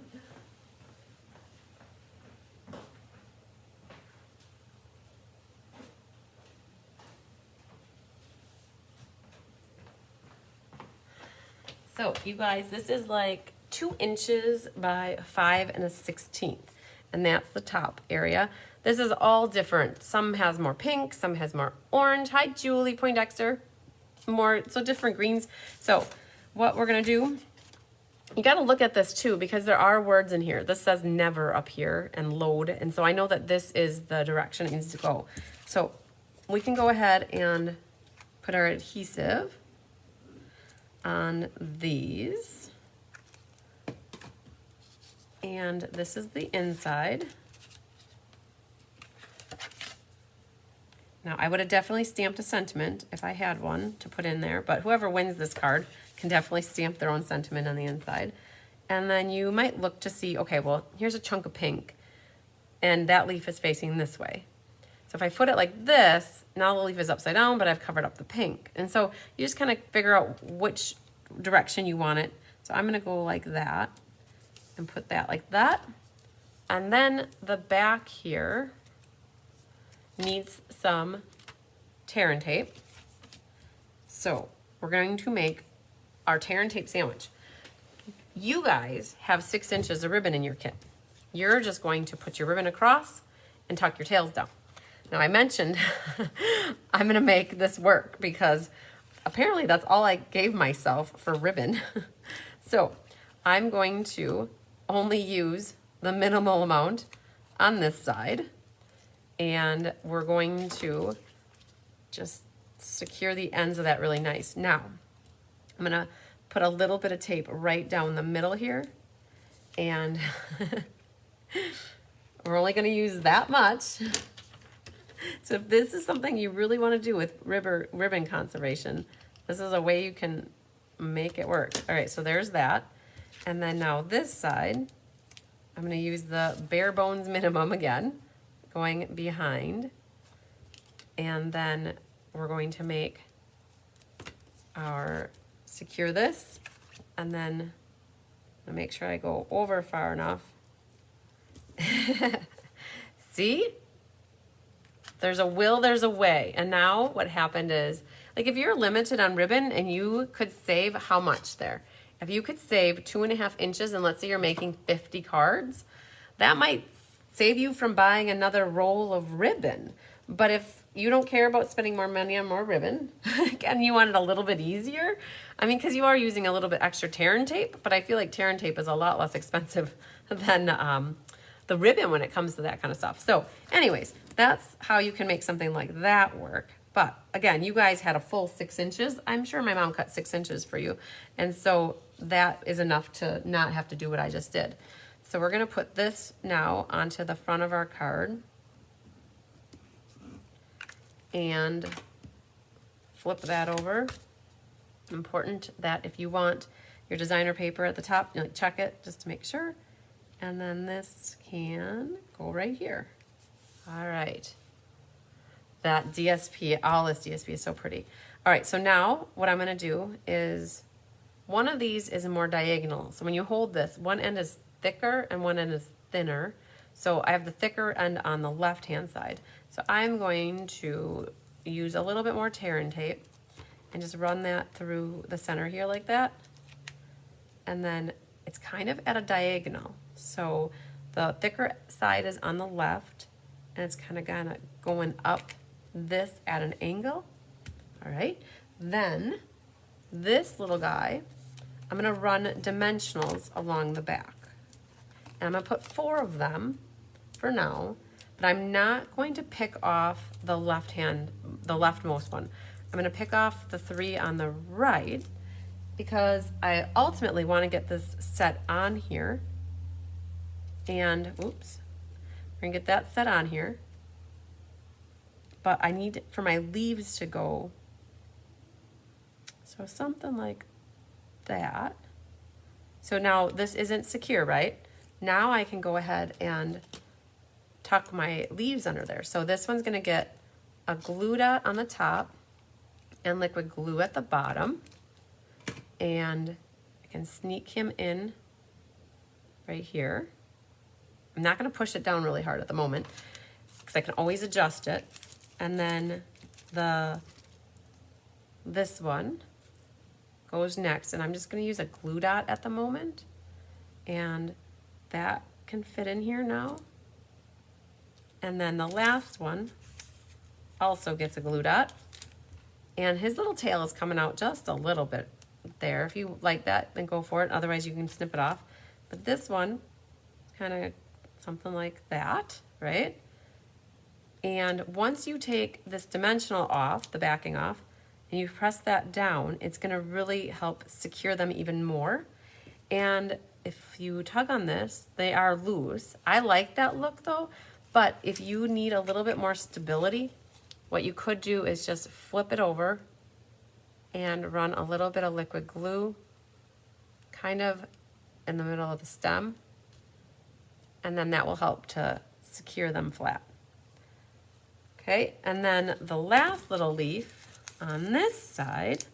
So you guys, this is like 2 inches by 5 1/16, and that's the top area. This is all different. Some has more pink, some has more orange. Hi, Julie Poindexter. So different greens. So what we're gonna do, you gotta look at this too, because there are words in here. This says never up here and load, and so I know that this is the direction it needs to go. So we can go ahead and put our adhesive on these. And this is the inside. Now, I would have definitely stamped a sentiment if I had one to put in there, but whoever wins this card can definitely stamp their own sentiment on the inside. And then you might look to see, okay, well, here's a chunk of pink, and that leaf is facing this way. So if I put it like this, now the leaf is upside down, but I've covered up the pink. And so you just kind of figure out which direction you want it. So I'm gonna go like that and put that like that. And then the back here needs some tear and tape. So we're going to make our tear and tape sandwich. You guys have 6 inches of ribbon in your kit. You're just going to put your ribbon across and tuck your tails down. Now I mentioned I'm gonna make this work because apparently that's all I gave myself for ribbon. So I'm going to only use the minimal amount on this side. And we're going to just secure the ends of that really nice. Now, I'm gonna put a little bit of tape right down the middle here. And we're only gonna use that much. So if this is something you really wanna do with ribbon conservation, this is a way you can make it work. All right, so there's that. And then now this side, I'm gonna use the bare bones minimum again, going behind. And then we're going to make our, secure this, and then I'll make sure I go over far enough. See? There's a will, there's a way. And now what happened is, like if you're limited on ribbon and you could save how much there? If you could save 2.5 inches and let's say you're making 50 cards, that might save you from buying another roll of ribbon. But if you don't care about spending more money on more ribbon, and you want it a little bit easier, I mean, because you are using a little bit extra tear and tape, but I feel like tear and tape is a lot less expensive than the ribbon when it comes to that kind of stuff. So anyways, that's how you can make something like that work. But again, you guys had a full 6 inches. I'm sure my mom cut 6 inches for you. And so that is enough to not have to do what I just did. So we're gonna put this now onto the front of our card and flip that over. Important that if you want your designer paper at the top, you check it just to make sure. And then this can go right here. All right. That DSP, all this DSP is so pretty. All right, so now what I'm gonna do is, one of these is more diagonal. So when you hold this, one end is thicker and one end is thinner. So I have the thicker end on the left-hand side. So I'm going to use a little bit more tear and tape and just run that through the center here like that. And then it's kind of at a diagonal. So the thicker side is on the left and it's kind of going up this at an angle. All right, then this little guy, I'm gonna run dimensionals along the back. And I'm gonna put 4 of them for now, but I'm not going to pick off the leftmost one. I'm gonna pick off the 3 on the right because I ultimately wanna get this set on here. And, oops, we're gonna get that set on here. But I need for my leaves to go, so something like that. So now this isn't secure, right? Now I can go ahead and tuck my leaves under there. So this one's gonna get a glue dot on the top and liquid glue at the bottom. And I can sneak him in right here. I'm not gonna push it down really hard at the moment because I can always adjust it. And then this one goes next, and I'm just gonna use a glue dot at the moment, and that can fit in here now. And then the last one also gets a glue dot, and his little tail is coming out just a little bit there. If you like that, then go for it. Otherwise, you can snip it off. But this one, kind of something like that, right? And once you take this dimensional off, the backing off, and you press that down, it's gonna really help secure them even more. And if you tug on this, they are loose. I like that look though, but if you need a little bit more stability, what you could do is just flip it over and run a little bit of liquid glue kind of in the middle of the stem, and then that will help to secure them flat. Okay, and then the last little leaf on this side,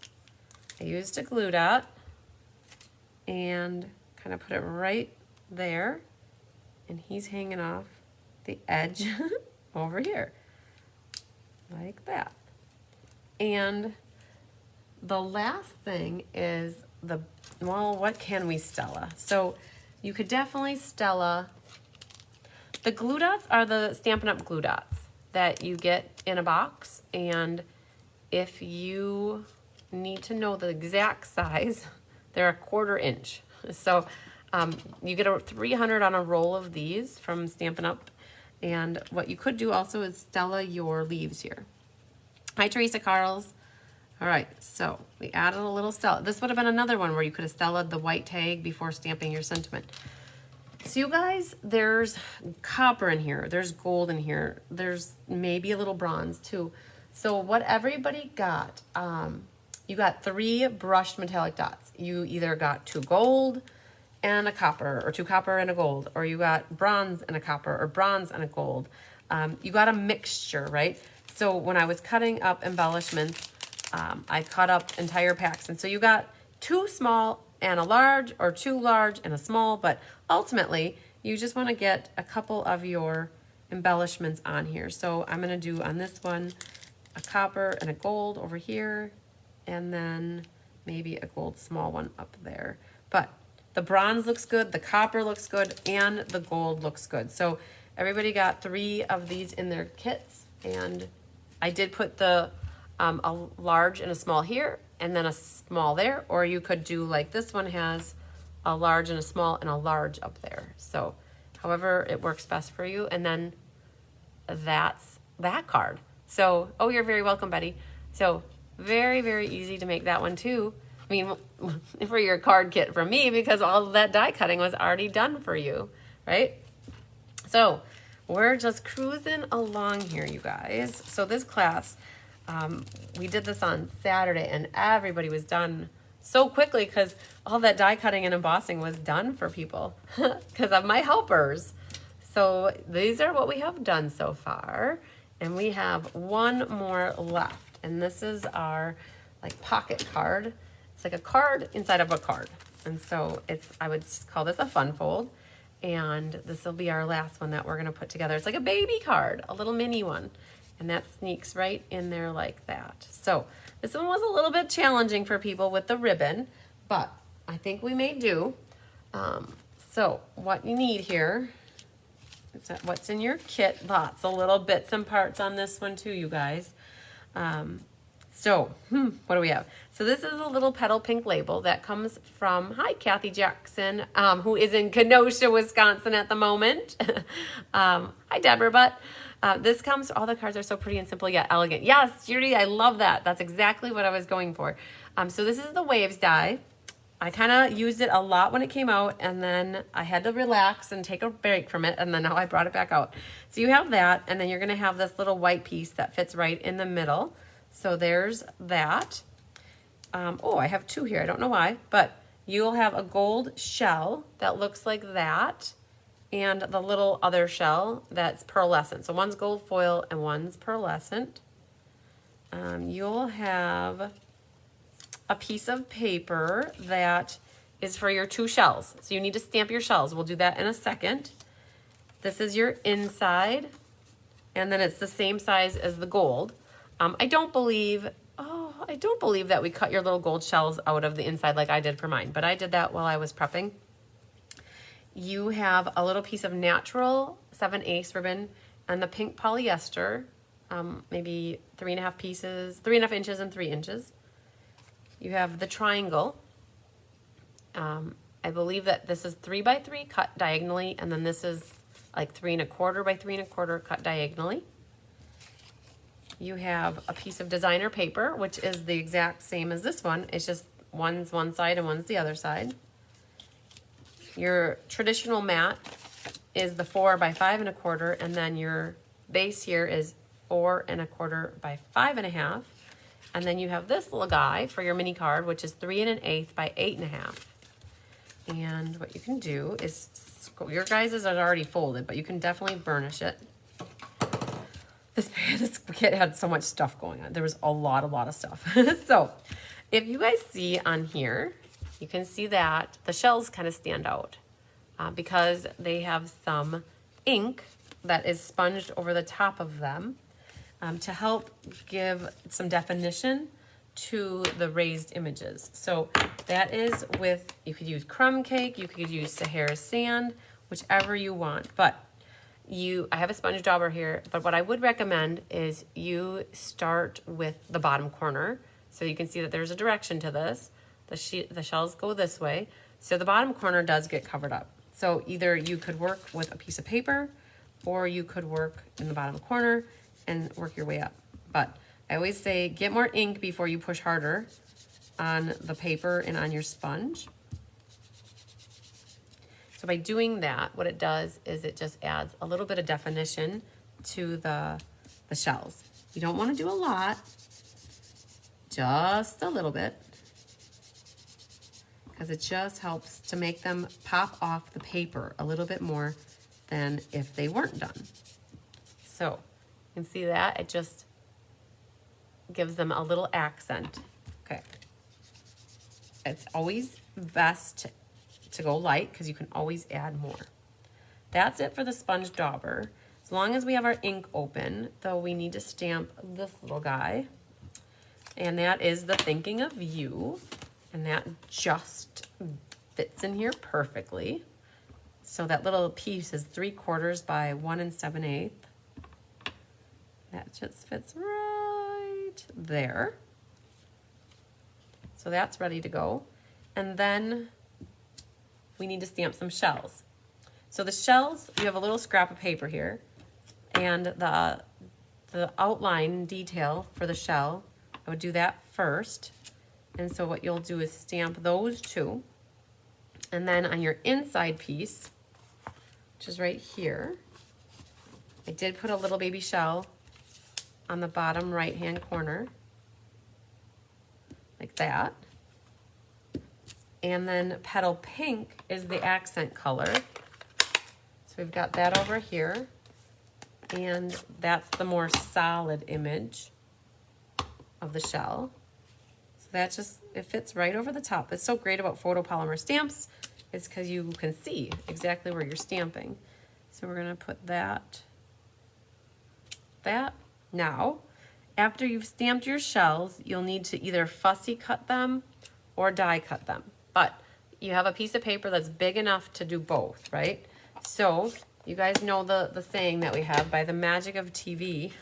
I used a glue dot and kind of put it right there, and he's hanging off the edge over here, like that. And the last thing is well, what can we Stella? So you could definitely Stella, the glue dots are the Stampin' Up! Glue dots that you get in a box, and if you need to know the exact size, they're 1/4 inch. So you get a 300 on a roll of these from Stampin' Up! And what you could do also is Stella your leaves here. Hi, Teresa Carls. All right, so we added a little Stella. This would have been another one where you could have Stellaed the white tag before stamping your sentiment. So you guys, there's copper in here. There's gold in here. There's maybe a little bronze too. So what everybody got, you got 3 brushed metallic dots. You either got 2 gold and a copper, or 2 copper and a gold, or you got bronze and a copper, or bronze and a gold. You got a mixture, right? So when I was cutting up embellishments, I cut up entire packs. And so you got 2 small and a large, or 2 large and a small, but ultimately you just want to get a couple of your embellishments on here. So I'm going to do on this one a copper and a gold over here, and then maybe a gold small one up there. But the bronze looks good, the copper looks good, and the gold looks good. So everybody got 3 of these in their kits, and I did put the a large and a small here, and then a small there, or you could do like this one has a large and a small and a large up there. So however it works best for you. And then that's that card. So, oh, you're very welcome, Betty. So very, very easy to make that one too. I mean, for your card kit from me, because all of that die cutting was already done for you, right? So we're just cruising along here, you guys. So this class, we did this on Saturday, and everybody was done so quickly because all that die cutting and embossing was done for people because of my helpers. So these are what we have done so far, and we have one more left, and this is our like pocket card. It's like a card inside of a card, and so I would call this a fun fold, and this will be our last one that we're going to put together. It's like a baby card, a little mini one. And that sneaks right in there like that. So this one was a little bit challenging for people with the ribbon, but I think we may do. So what you need here, is what's in your kit, lots of little bits and parts on this one too, you guys. What do we have? So this is a little petal pink label that comes from, hi, Kathy Jackson, who is in Kenosha, Wisconsin at the moment. Hi, Deborah, but this comes, all the cards are so pretty and simple yet elegant. Yes, Judy, I love that. That's exactly what I was going for. So this is the Waves die. I kind of used it a lot when it came out, and then I had to relax and take a break from it, and then now I brought it back out. So you have that, and then you're going to have this little white piece that fits right in the middle. So there's that. Oh, I have 2 here. I don't know why, but you'll have a gold shell that looks like that, and the little other shell that's pearlescent. So one's gold foil and one's pearlescent. You'll have a piece of paper that is for your 2 shells. So you need to stamp your shells. We'll do that in a second. This is your inside, and then it's the same size as the gold. I don't believe that we cut your little gold shells out of the inside like I did for mine, but I did that while I was prepping. You have a little piece of natural 7/8 ribbon and the pink polyester, maybe 3.5 pieces, 3.5 inches and 3 inches. You have the triangle. I believe that this is 3 by 3 cut diagonally, and then this is like 3 1/4 by 3 1/4 cut diagonally. You have a piece of designer paper, which is the exact same as this one. It's just one's one side and one's the other side. Your traditional mat is the 4 by 5 1/4, and then your base here is 4 1/4 by 5 1/2. And then you have this little guy for your mini card, which is 3 1/8 by 8 1/2. And what you can do is, your guys' are already folded, but you can definitely burnish it. This kit had so much stuff going on. There was a lot of stuff. So if you guys see on here, you can see that the shells kind of stand out because they have some ink that is sponged over the top of them to help give some definition to the raised images. So that is with, you could use crumb cake, you could use Sahara sand, whichever you want. But I have a sponge dauber here, but what I would recommend is you start with the bottom corner. So you can see that there's a direction to this. The shells go this way. So the bottom corner does get covered up. So either you could work with a piece of paper, or you could work in the bottom corner and work your way up. But I always say get more ink before you push harder on the paper and on your sponge. So by doing that, what it does is it just adds a little bit of definition to the shells. You don't want to do a lot, just a little bit, because it just helps to make them pop off the paper a little bit more than if they weren't done. So you can see that it just gives them a little accent. Okay. It's always best to go light because you can always add more. That's it for the sponge dauber. As long as we have our ink open, though, we need to stamp this little guy. And that is the Thinking of You. And that just fits in here perfectly. So that little piece is 3/4 by 1 7/8. That just fits right there. So that's ready to go. And then we need to stamp some shells. So the shells, you have a little scrap of paper here, and the outline detail for the shell, I would do that first. And so what you'll do is stamp those two. And then on your inside piece, which is right here, I did put a little baby shell on the bottom right-hand corner, like that. And then Petal Pink is the accent color. So we've got that over here. And that's the more solid image of the shell. So that just, it fits right over the top. It's so great about photopolymer stamps is because you can see exactly where you're stamping. So we're gonna put that. Now, after you've stamped your shells, you'll need to either fussy cut them or die cut them. But you have a piece of paper that's big enough to do both, right? So you guys know the saying that we have, by the magic of TV.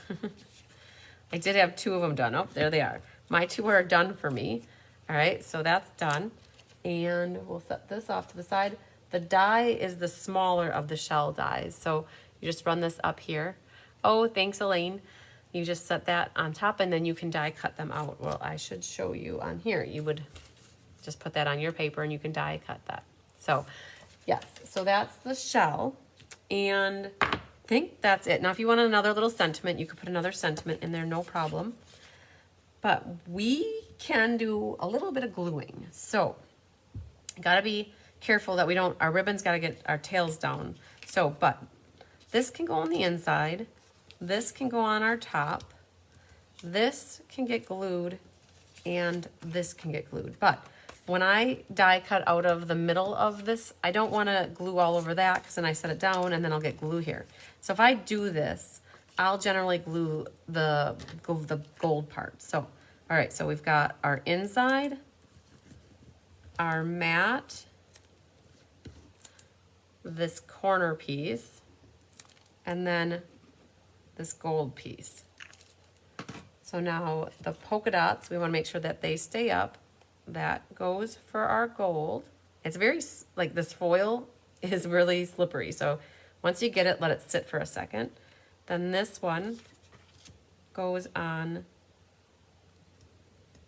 I did have 2 of them done. Oh, there they are. My 2 are done for me. All right, so that's done. And we'll set this off to the side. The die is the smaller of the shell dies. So you just run this up here. Oh, thanks, Elaine. You just set that on top and then you can die cut them out. Well, I should show you on here. You would just put that on your paper and you can die cut that. So yes, so that's the shell. And I think that's it. Now, if you want another little sentiment, you could put another sentiment in there, no problem. But we can do a little bit of gluing. So gotta be careful that we don't, our ribbon's gotta get our tails down. So, but this can go on the inside. This can go on our top. This can get glued and this can get glued. But when I die cut out of the middle of this, I don't want to glue all over that because then I set it down and then I'll get glue here. So if I do this, I'll generally glue the gold part. So, all right, so we've got our inside, our matte, this corner piece, and then this gold piece. So now the polka dots, we want to make sure that they stay up. That goes for our gold. It's very, like, this foil is really slippery. So once you get it, let it sit for a second. Then this one goes on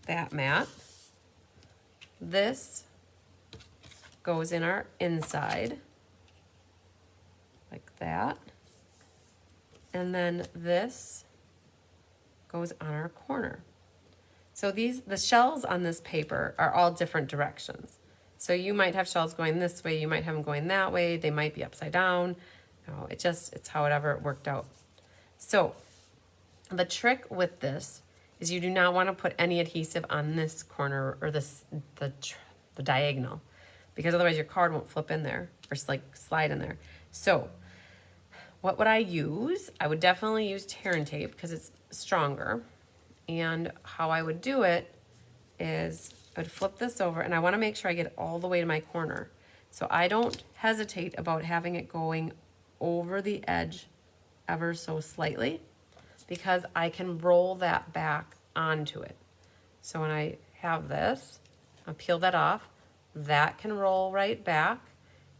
that mat. This goes in our inside, like that. And then this goes on our corner. So the shells on this paper are all different directions. So you might have shells going this way, you might have them going that way, they might be upside down. No, it's however it worked out. So the trick with this is you do not want to put any adhesive on this corner or the diagonal, because otherwise your card won't flip in there or like slide in there. So what would I use? I would definitely use tear and tape because it's stronger. And how I would do it is I would flip this over, and I want to make sure I get all the way to my corner. So I don't hesitate about having it going over the edge ever so slightly, because I can roll that back onto it. So when I have this, I'll peel that off. That can roll right back,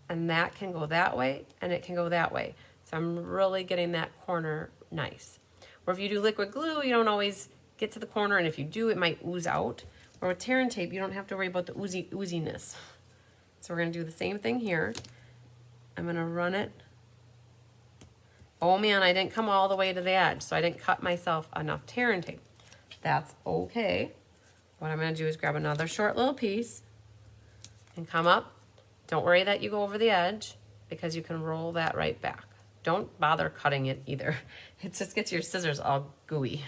and that can go that way, and it can go that way. So I'm really getting that corner nice. Or if you do liquid glue, you don't always get to the corner, and if you do, it might ooze out. Or with tear and tape, you don't have to worry about the ooziness. So we're gonna do the same thing here. I'm gonna run it. Oh man, I didn't come all the way to the edge, so I didn't cut myself enough tear and tape. That's okay. What I'm gonna do is grab another short little piece and come up. Don't worry that you go over the edge, because you can roll that right back. Don't bother cutting it either. It just gets your scissors all gooey.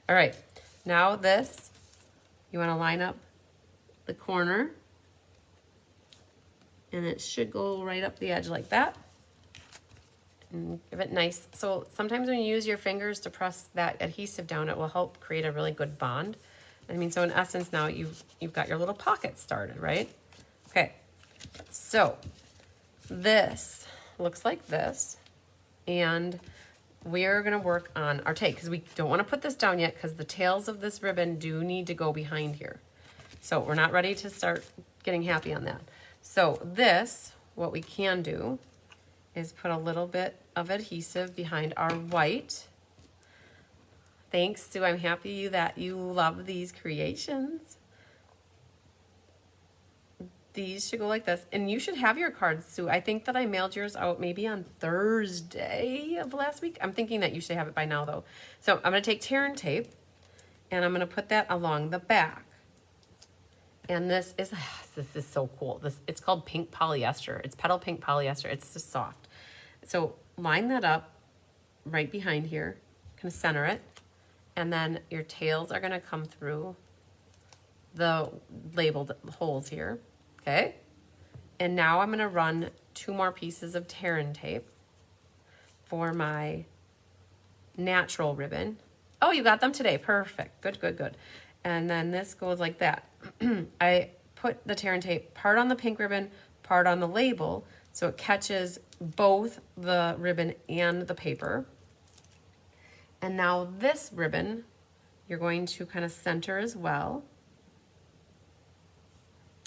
All right, now this, you wanna line up the corner, and it should go right up the edge like that. And give it nice. So sometimes when you use your fingers to press that adhesive down, it will help create a really good bond. I mean, so in essence now you've got your little pocket started, right? Okay, so this looks like this, and we're gonna work on our tape, because we don't wanna put this down yet, because the tails of this ribbon do need to go behind here. So we're not ready to start getting happy on that. So this, what we can do is put a little bit of adhesive behind our white. Thanks, Sue. I'm happy that you love these creations. These should go like this. And you should have your cards, Sue. I think that I mailed yours out maybe on Thursday of last week. I'm thinking that you should have it by now, though. So I'm going to take tear and tape, and I'm going to put that along the back. And this is so cool. It's called pink polyester. It's petal pink polyester. It's just soft. So line that up right behind here, kind of center it, and then your tails are gonna come through the labeled holes here, okay? And now I'm gonna run 2 more pieces of tear and tape for my natural ribbon. Oh, you got them today, perfect, good, good, good. And then this goes like that. I put the tear and tape part on the pink ribbon, part on the label, so it catches both the ribbon and the paper. And now this ribbon, you're going to kind of center as well.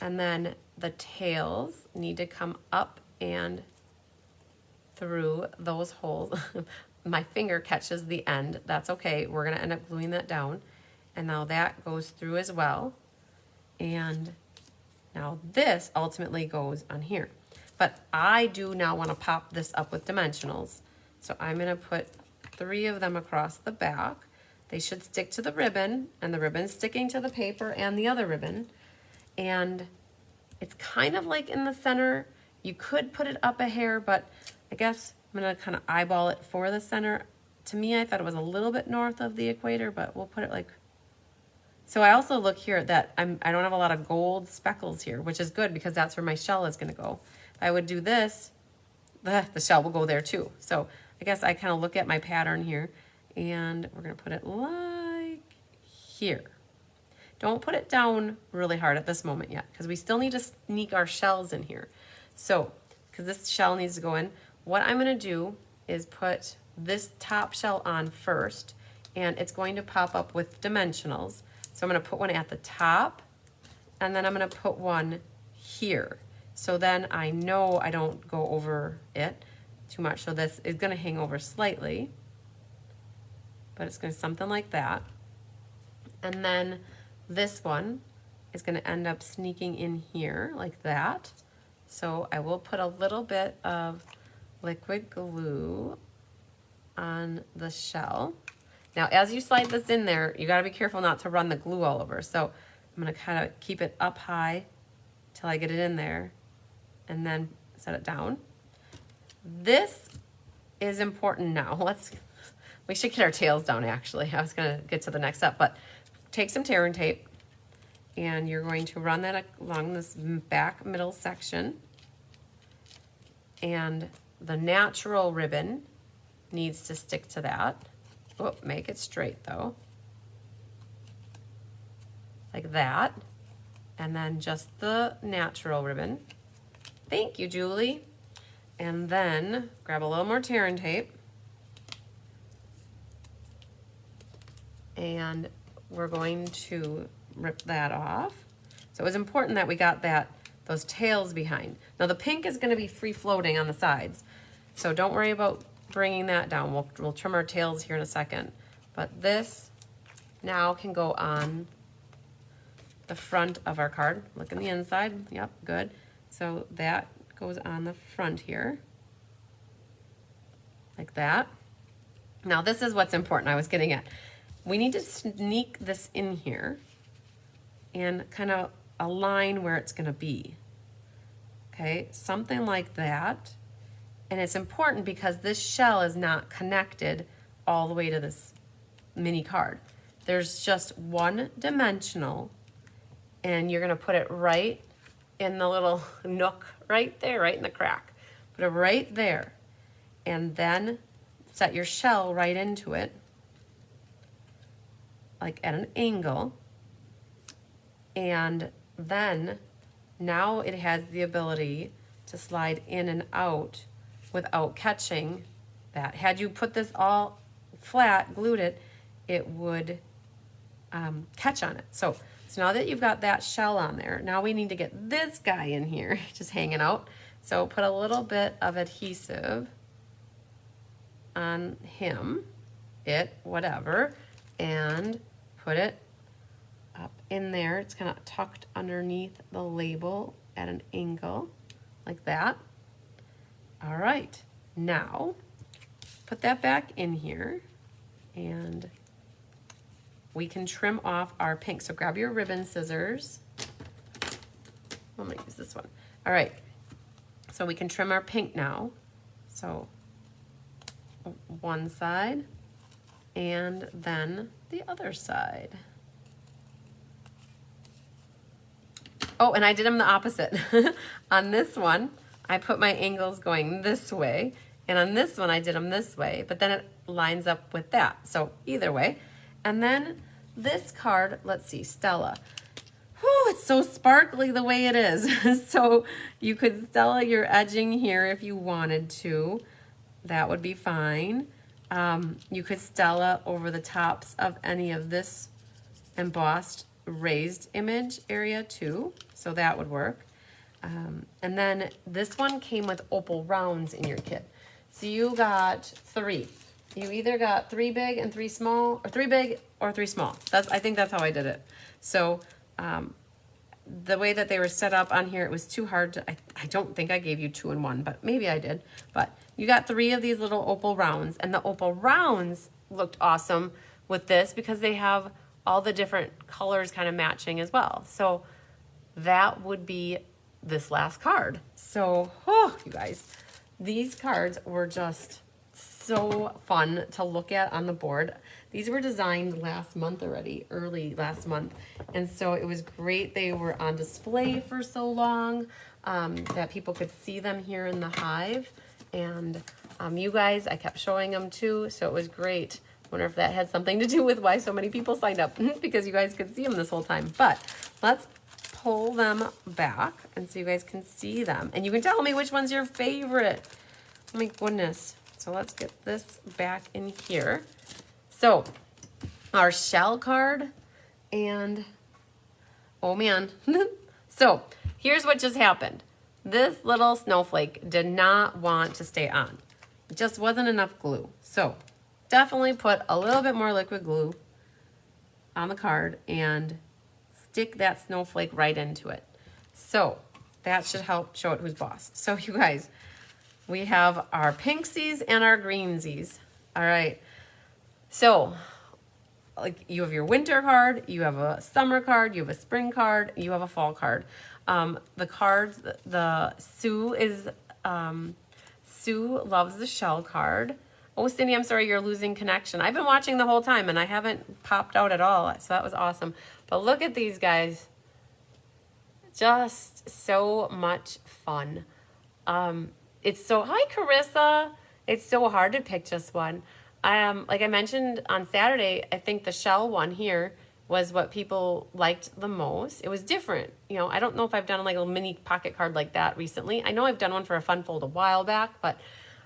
And then the tails need to come up and through those holes. My finger catches the end, that's okay. We're gonna end up gluing that down. And now that goes through as well. And now this ultimately goes on here. But I do now want to pop this up with dimensionals. So I'm going to put 3 of them across the back. They should stick to the ribbon, and the ribbon's sticking to the paper and the other ribbon. And it's kind of like in the center. You could put it up a hair, but I guess I'm going to kind of eyeball it for the center. To me, I thought it was a little bit north of the equator, but we'll put it like... So I also look here that I don't have a lot of gold speckles here, which is good because that's where my shell is going to go. If I would do this, the shell will go there too. So I guess I kind of look at my pattern here, and we're going to put it like here. Don't put it down really hard at this moment yet, because we still need to sneak our shells in here. So, because this shell needs to go in, what I'm going to do is put this top shell on first, and it's going to pop up with dimensionals. So I'm going to put one at the top, and then I'm going to put one here. So then I know I don't go over it too much. So this is going to hang over slightly, but it's going to something like that. And then this one is going to end up sneaking in here like that. So I will put a little bit of liquid glue on the shell. Now, as you slide this in there, you gotta be careful not to run the glue all over. So I'm gonna kind of keep it up high till I get it in there, and then set it down. This is important now. We should get our tails down actually. I was gonna get to the next step, but take some tear and tape, and you're going to run that along this back middle section. And the natural ribbon needs to stick to that. Oh, make it straight though. Like that. And then just the natural ribbon. Thank you, Julie. And then grab a little more tear and tape. And we're going to rip that off. So it was important that we got those tails behind. Now the pink is going to be free floating on the sides. So don't worry about bringing that down. We'll trim our tails here in a second. But this now can go on the front of our card. Look in the inside. Yep, good. So that goes on the front here, like that. Now this is what's important I was getting at. We need to sneak this in here and kind of align where it's gonna be. Okay, something like that. And it's important because this shell is not connected all the way to this mini card. There's just one dimensional, and you're gonna put it right in the little nook right there, right in the crack. Put it right there, and then set your shell right into it, like at an angle, and then now it has the ability to slide in and out without catching that. Had you put this all flat, glued it, it would catch on it. So now that you've got that shell on there, now we need to get this guy in here, just hanging out. So put a little bit of adhesive on him, whatever, and put it up in there. It's kind of tucked underneath the label at an angle, like that. All right, now put that back in here, and we can trim off our pink. So grab your ribbon scissors. I'm gonna use this one. All right, so we can trim our pink now. So one side and then the other side. Oh, and I did them the opposite. On this one, I put my angles going this way, and on this one I did them this way, but then it lines up with that. So either way. And then this card, let's see, Stella. Whew, it's so sparkly the way it is. So you could Stella your edging here if you wanted to. That would be fine. You could Stella over the tops of any of this embossed raised image area too. So that would work. And then this one came with opal rounds in your kit. So you got 3. You either got 3 big and 3 small, or 3 big or 3 small. I think that's how I did it. So the way that they were set up on here, it was too hard to, I don't think I gave you 2 in 1, but maybe I did. But you got 3 of these little opal rounds, and the opal rounds looked awesome with this because they have all the different colors kind of matching as well. So that would be this last card. So, oh, you guys, these cards were just so fun to look at on the board. These were designed last month already, early last month. And so it was great. They were on display for so long that people could see them here in the hive. And you guys, I kept showing them too. So it was great. Wonder if that had something to do with why so many people signed up because you guys could see them this whole time. But let's pull them back and so you guys can see them. And you can tell me which one's your favorite. Oh my goodness. So let's get this back in here. So our shell card and, oh man. So here's what just happened. This little snowflake did not want to stay on. It just wasn't enough glue. So definitely put a little bit more liquid glue on the card and stick that snowflake right into it. So that should help show it who's boss. So you guys, we have our pinksies and our greensies. All right. So like you have your winter card, you have a summer card, you have a spring card, you have a fall card. The cards, the Sue loves the shell card. Oh, Cindy, I'm sorry you're losing connection. I've been watching the whole time and I haven't popped out at all. So that was awesome. But look at these guys. Just so much fun. It's so, hi Carissa. It's so hard to pick just one. Like I mentioned on Saturday, I think the shell one here was what people liked the most. It was different. You know, I don't know if I've done like a mini pocket card like that recently. I know I've done one for a fun fold a while back, but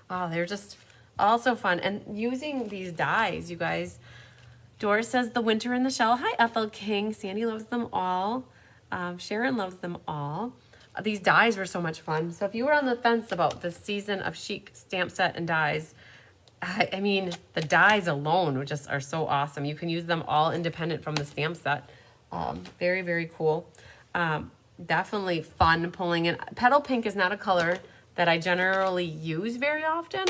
they're just also fun. And using these dies, you guys. Doris says the winter in the shell. Hi, Ethel King. Sandy loves them all. Sharon loves them all. These dies were so much fun. So if you were on the fence about the season of Chic stamp set and dies, I mean, the dies alone just are so awesome. You can use them all independent from the stamp set. Very, very cool. Definitely fun pulling in. Petal pink is not a color that I generally use very often,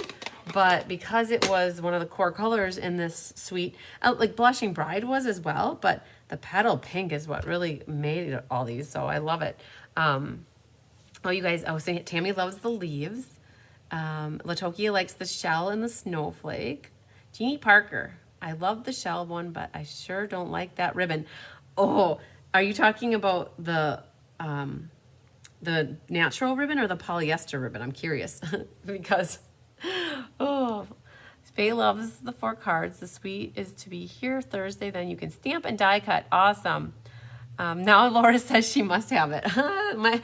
but because it was one of the core colors in this suite, like Blushing Bride was as well, but the petal pink is what really made all these, so I love it. Oh, you guys, I was saying Tammy loves the leaves. Latokia likes the shell and the snowflake. Jeannie Parker, I love the shell one, but I sure don't like that ribbon. Oh, are you talking about the natural ribbon or the polyester ribbon? I'm curious because, oh, Faye loves the 4 cards. The suite is to be here Thursday. Then you can stamp and die cut. Awesome. Now Laura says she must have it.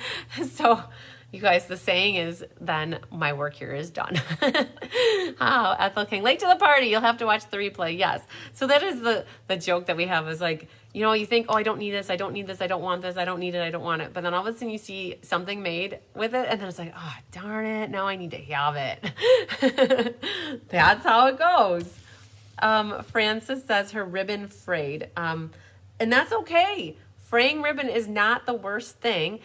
So you guys, the saying is, then my work here is done. Oh, Ethel King, late to the party. You'll have to watch the replay. Yes. So that is the joke that we have is like, you know, you think, oh, I don't need this. I don't need this. I don't want this. I don't need it. I don't want it. But then all of a sudden you see something made with it. And then it's like, oh, darn it. Now I need to have it. That's how it goes. Frances says her ribbon frayed. And that's okay. Fraying ribbon is not the worst thing.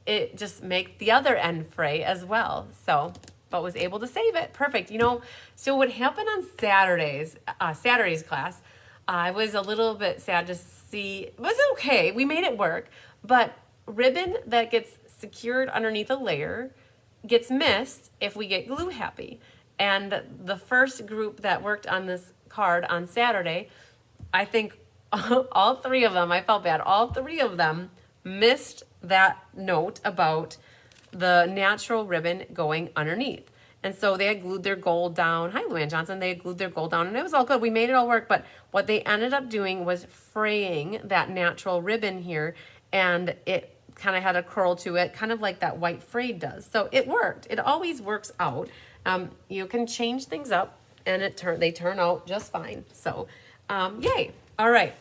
It just makes the other end fray as well. So, but was able to save it. Perfect. You know, so what happened on Saturday's class, I was a little bit sad to see. It was okay. We made it work. But ribbon that gets secured underneath a layer gets missed if we get glue happy. And the first group that worked on this card on Saturday, I think all 3 of them, I felt bad, all 3 of them missed that note about the natural ribbon going underneath. And so they had glued their gold down. Hi, Luann Johnson. They had glued their gold down and it was all good. We made it all work. But what they ended up doing was fraying that natural ribbon here, and it kind of had a curl to it, kind of like that white frayed does. So it worked. It always works out. You can change things up and they turn out just fine. So yay. All right.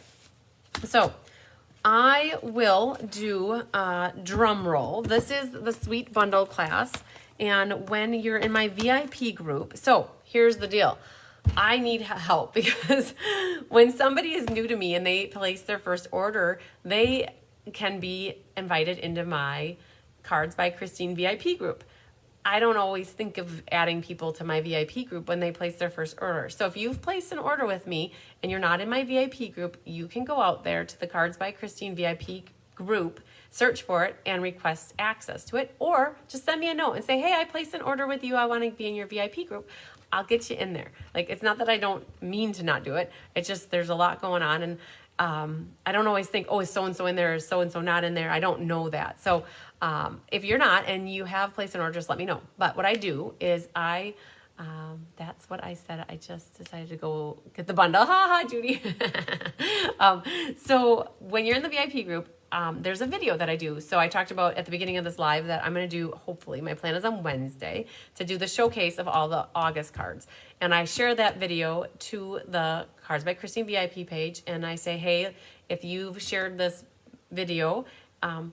So I will do a drum roll. This is the Sweet Bundle class. And when you're in my VIP group, so here's the deal. I need help because when somebody is new to me and they place their first order, they can be invited into my Cards by Christine VIP group. I don't always think of adding people to my VIP group when they place their first order. So if you've placed an order with me and you're not in my VIP group, you can go out there to the Cards by Christine VIP group, search for it, and request access to it. Or just send me a note and say, hey, I placed an order with you. I want to be in your VIP group. I'll get you in there. Like, it's not that I don't mean to not do it. It's just there's a lot going on. And I don't always think, oh, is so-and-so in there? Is so-and-so not in there? I don't know that. So if you're not and you have placed an order, just let me know. But what I do is that's what I said. I just decided to go get the bundle. Ha ha, Judy. So when you're in the VIP group, there's a video that I do. So I talked about at the beginning of this live that I'm going to do, hopefully, my plan is on Wednesday, to do the showcase of all the August cards. And I share that video to the Cards by Christine VIP page. And I say, hey, if you've shared this video,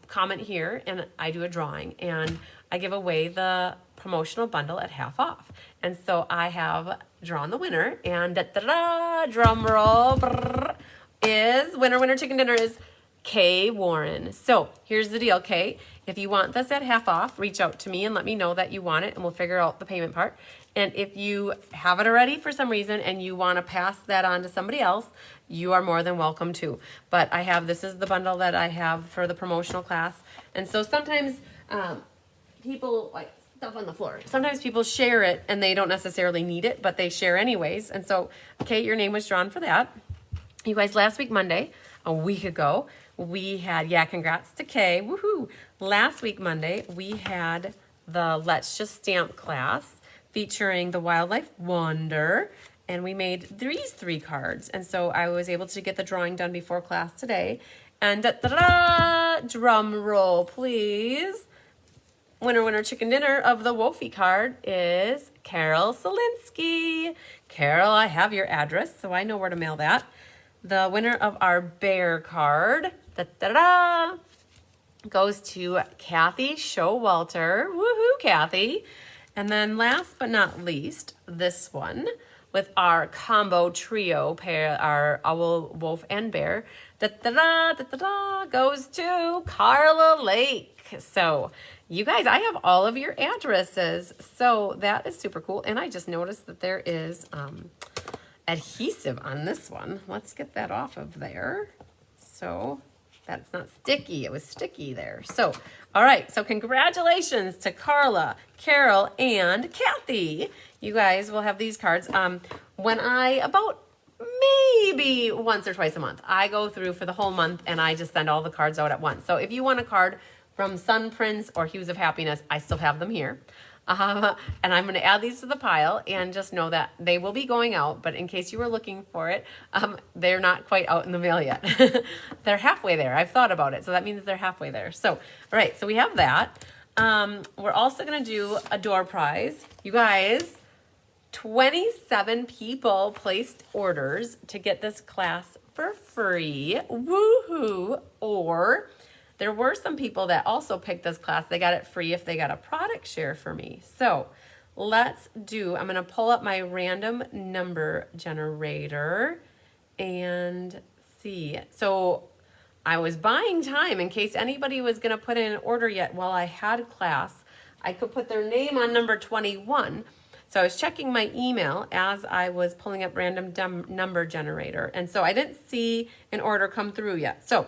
comment here, and I do a drawing. And I give away the promotional bundle at half off. And so I have drawn the winner. And da-da-da, drum roll, brrr, is, winner chicken dinner is Kay Warren. So here's the deal, Kay. If you want this at half off, reach out to me and let me know that you want it, and we'll figure out the payment part. And if you have it already for some reason and you want to pass that on to somebody else, you are more than welcome to. But this is the bundle that I have for the promotional class. And so sometimes people, like stuff on the floor, sometimes people share it and they don't necessarily need it, but they share anyways. And so, Kay, your name was drawn for that. You guys, last week, Monday, a week ago, we had, congrats to Kay, woohoo. Last week, Monday, we had the Let's Just Stamp class featuring the Wildlife Wonder, and we made these 3 cards. And so I was able to get the drawing done before class today. And da-da-da, drum roll, please. Winner chicken dinner of the Woofy card is Carol Solinsky. Carol, I have your address, so I know where to mail that. The winner of our bear card, da-da-da, goes to Kathy Showalter. Woohoo, Kathy. And then last but not least, this one with our combo trio pair, our owl, wolf, and bear. Goes to Carla Lake. So you guys, I have all of your addresses. So that is super cool. And I just noticed that there is adhesive on this one. Let's get that off of there. So that's not sticky. It was sticky there. So, all right. So congratulations to Carla, Carol, and Kathy. You guys will have these cards. When about maybe once or twice a month, I go through for the whole month and I just send all the cards out at once. So if you want a card from Sun Prince or Hues of Happiness, I still have them here. And I'm going to add these to the pile and just know that they will be going out. But in case you were looking for it, they're not quite out in the mail yet. They're halfway there. I've thought about it. So that means they're halfway there. So, all right. So we have that. We're also going to do a door prize. You guys, 27 people placed orders to get this class for free. Woohoo! Or there were some people that also picked this class. They got it free if they got a product share for me. So let's do, I'm going to pull up my random number generator and see. So I was buying time in case anybody was going to put in an order yet while I had class. I could put their name on number 21. So I was checking my email as I was pulling up random number generator. And so I didn't see an order come through yet. So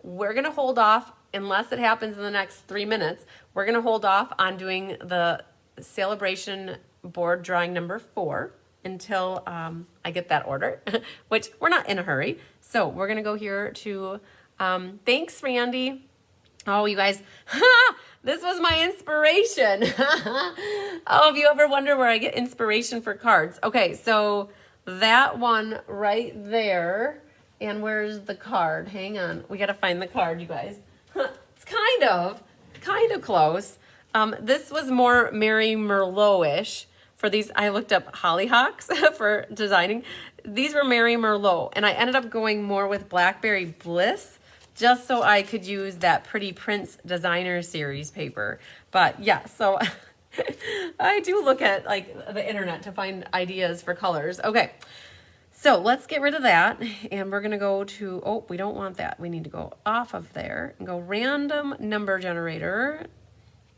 we're going to hold off, unless it happens in the next 3 minutes, we're going to hold off on doing the sale-a-bration board drawing number 4 until I get that order, which we're not in a hurry. So we're going to go here to, thanks, Randy. Oh, you guys, this was my inspiration. Oh, if you ever wonder where I get inspiration for cards. Okay, so that one right there. And where's the card? Hang on. We got to find the card, you guys. It's kind of close. This was more Mary Merlot-ish. For these, I looked up hollyhocks for designing. These were Mary Merlot. And I ended up going more with Blackberry Bliss, just so I could use that Pretty Prince Designer Series paper. But yeah, so I do look at like the internet to find ideas for colors. Okay, so let's get rid of that. And we're gonna go to, oh, we don't want that. We need to go off of there and go random number generator.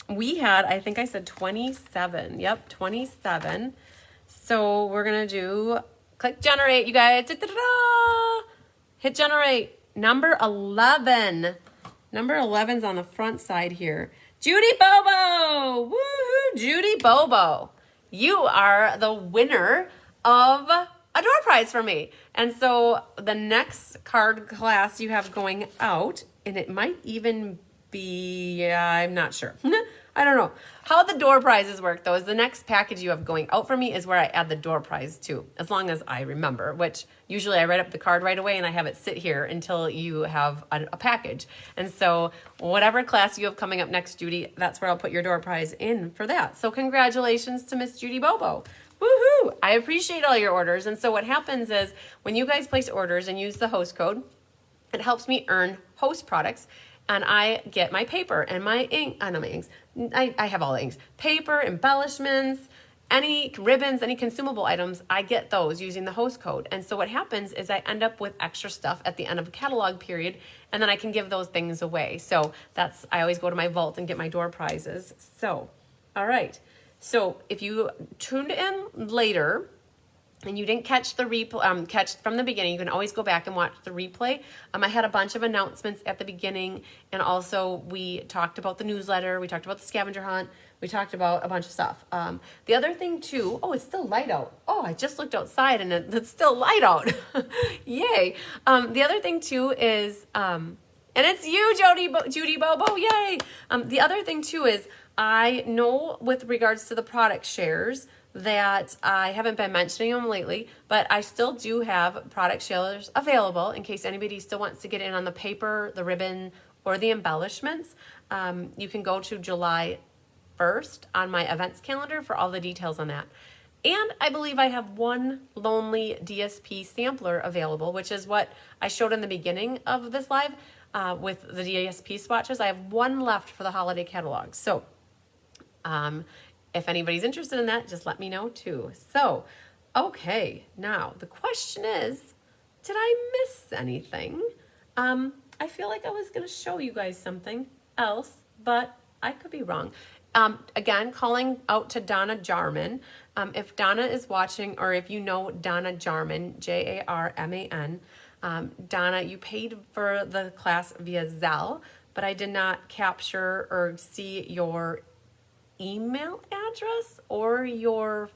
We had, I think I said 27. Yep, 27. So we're gonna do, click generate, you guys. Da-da-da-da! Hit generate. Number 11. Number 11's on the front side here. Judy Bobo. Woohoo, Judy Bobo. You are the winner of a door prize for me. And so the next card class you have going out, and it might even be, I'm not sure. I don't know. How the door prizes work, though, is the next package you have going out for me is where I add the door prize to, as long as I remember, which usually I write up the card right away and I have it sit here until you have a package. And so whatever class you have coming up next, Judy, that's where I'll put your door prize in for that. So congratulations to Miss Judy Bobo. Woohoo! I appreciate all your orders. And so what happens is when you guys place orders and use the host code, it helps me earn host products. And I get my paper and my ink, not my inks, I have all the inks, paper, embellishments, any ribbons, any consumable items, I get those using the host code. And so what happens is I end up with extra stuff at the end of a catalog period, and then I can give those things away. So that's, I always go to my vault and get my door prizes. So, all right. So if you tuned in later, and you didn't catch the catch from the beginning, you can always go back and watch the replay. I had a bunch of announcements at the beginning, and also we talked about the newsletter, we talked about the scavenger hunt, we talked about a bunch of stuff. The other thing too, oh, it's still light out. Oh, I just looked outside and it's still light out. Yay. The other thing too is, and it's you, Judy Bobo, yay. The other thing too is, I know with regards to the product shares, that I haven't been mentioning them lately, but I still do have product shares available in case anybody still wants to get in on the paper, the ribbon, or the embellishments. You can go to July 1st on my events calendar for all the details on that. And I believe I have one lonely DSP sampler available, which is what I showed in the beginning of this live with the DSP swatches. I have one left for the holiday catalog. So, if anybody's interested in that, just let me know too. So Okay, now the question is, did I miss anything? I feel like I was going to show you guys something else, but I could be wrong. Again, calling out to Donna Jarman. If Donna is watching, or if you know Donna Jarman, Jarman, Donna, you paid for the class via Zelle, but I did not capture or see your email address or your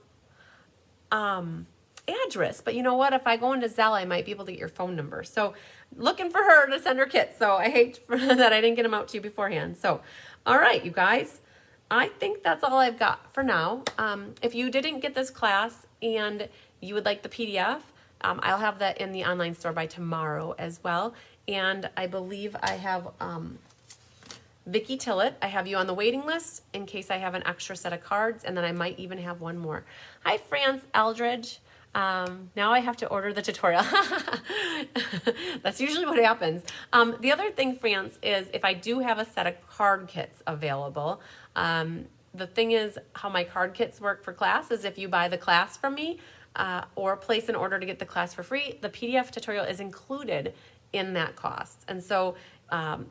address. But you know what? If I go into Zelle, I might be able to get your phone number. So looking for her to send her kits. So I hate that I didn't get them out to you beforehand. So, all right, you guys, I think that's all I've got for now. If you didn't get this class and you would like the PDF, I'll have that in the online store by tomorrow as well. And I believe I have Vicki Tillett, I have you on the waiting list in case I have an extra set of cards, and then I might even have one more. Hi, France Eldridge. Now I have to order the tutorial. That's usually what happens. The other thing, France, is if I do have a set of card kits available, the thing is how my card kits work for class is if you buy the class from me or place an order to get the class for free, the PDF tutorial is included in that cost. And so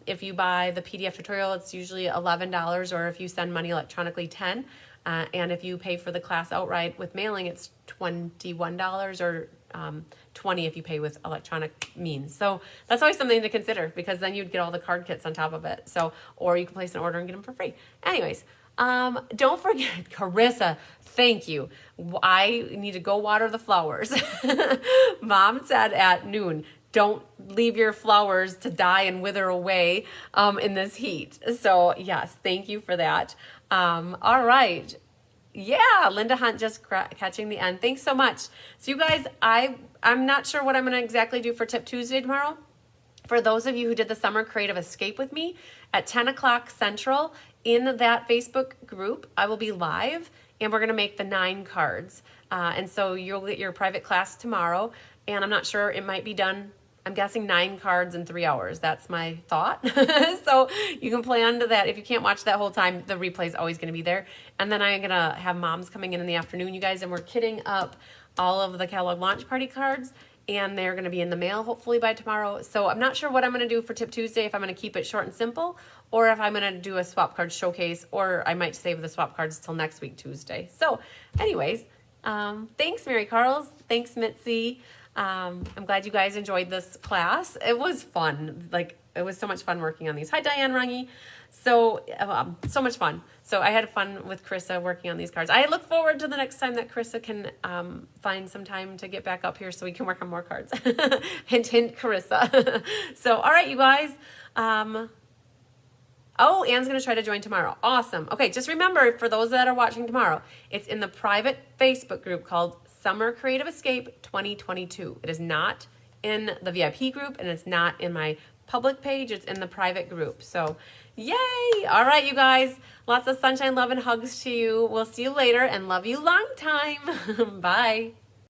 if you buy the PDF tutorial, it's usually $11, or if you send money electronically, $10. And if you pay for the class outright with mailing, it's $21, or $20 if you pay with electronic means. So that's always something to consider, because then you'd get all the card kits on top of it. So, or you can place an order and get them for free. Anyways, don't forget, Carissa, thank you. I need to go water the flowers. Mom said at noon, don't leave your flowers to die and wither away in this heat. So yes, thank you for that. All right. Yeah, Linda Hunt just catching the end. Thanks so much. So you guys, I'm not sure what I'm going to exactly do for Tip Tuesday tomorrow. For those of you who did the Summer Creative Escape with me at 10 o'clock Central in that Facebook group, I will be live and we're going to make the 9 cards. And so you'll get your private class tomorrow. And I'm not sure, it might be done, I'm guessing 9 cards in 3 hours. That's my thought. So you can plan to that. If you can't watch that whole time, the replay is always going to be there. And then I'm going to have moms coming in the afternoon, you guys, and we're kitting up all of the catalog launch party cards, and they're going to be in the mail hopefully by tomorrow. So I'm not sure what I'm going to do for Tip Tuesday, if I'm going to keep it short and simple, or if I'm going to do a swap card showcase, or I might save the swap cards till next week, Tuesday. So anyways, thanks, Mary Carls. Thanks, Mitzi. I'm glad you guys enjoyed this class. It was fun. Like, it was so much fun working on these. Hi, Diane Rungy. So much fun. So I had fun with Carissa working on these cards. I look forward to the next time that Carissa can find some time to get back up here so we can work on more cards. Hint, hint, Carissa. So, all right, you guys. Oh, Anne's going to try to join tomorrow. Awesome. Okay, just remember, for those that are watching tomorrow, it's in the private Facebook group called Summer Creative Escape 2022. It is not in the VIP group, and it's not in my public page. It's in the private group. So, yay! All right, you guys. Lots of sunshine, love, and hugs to you. We'll see you later, and love you long time. Bye.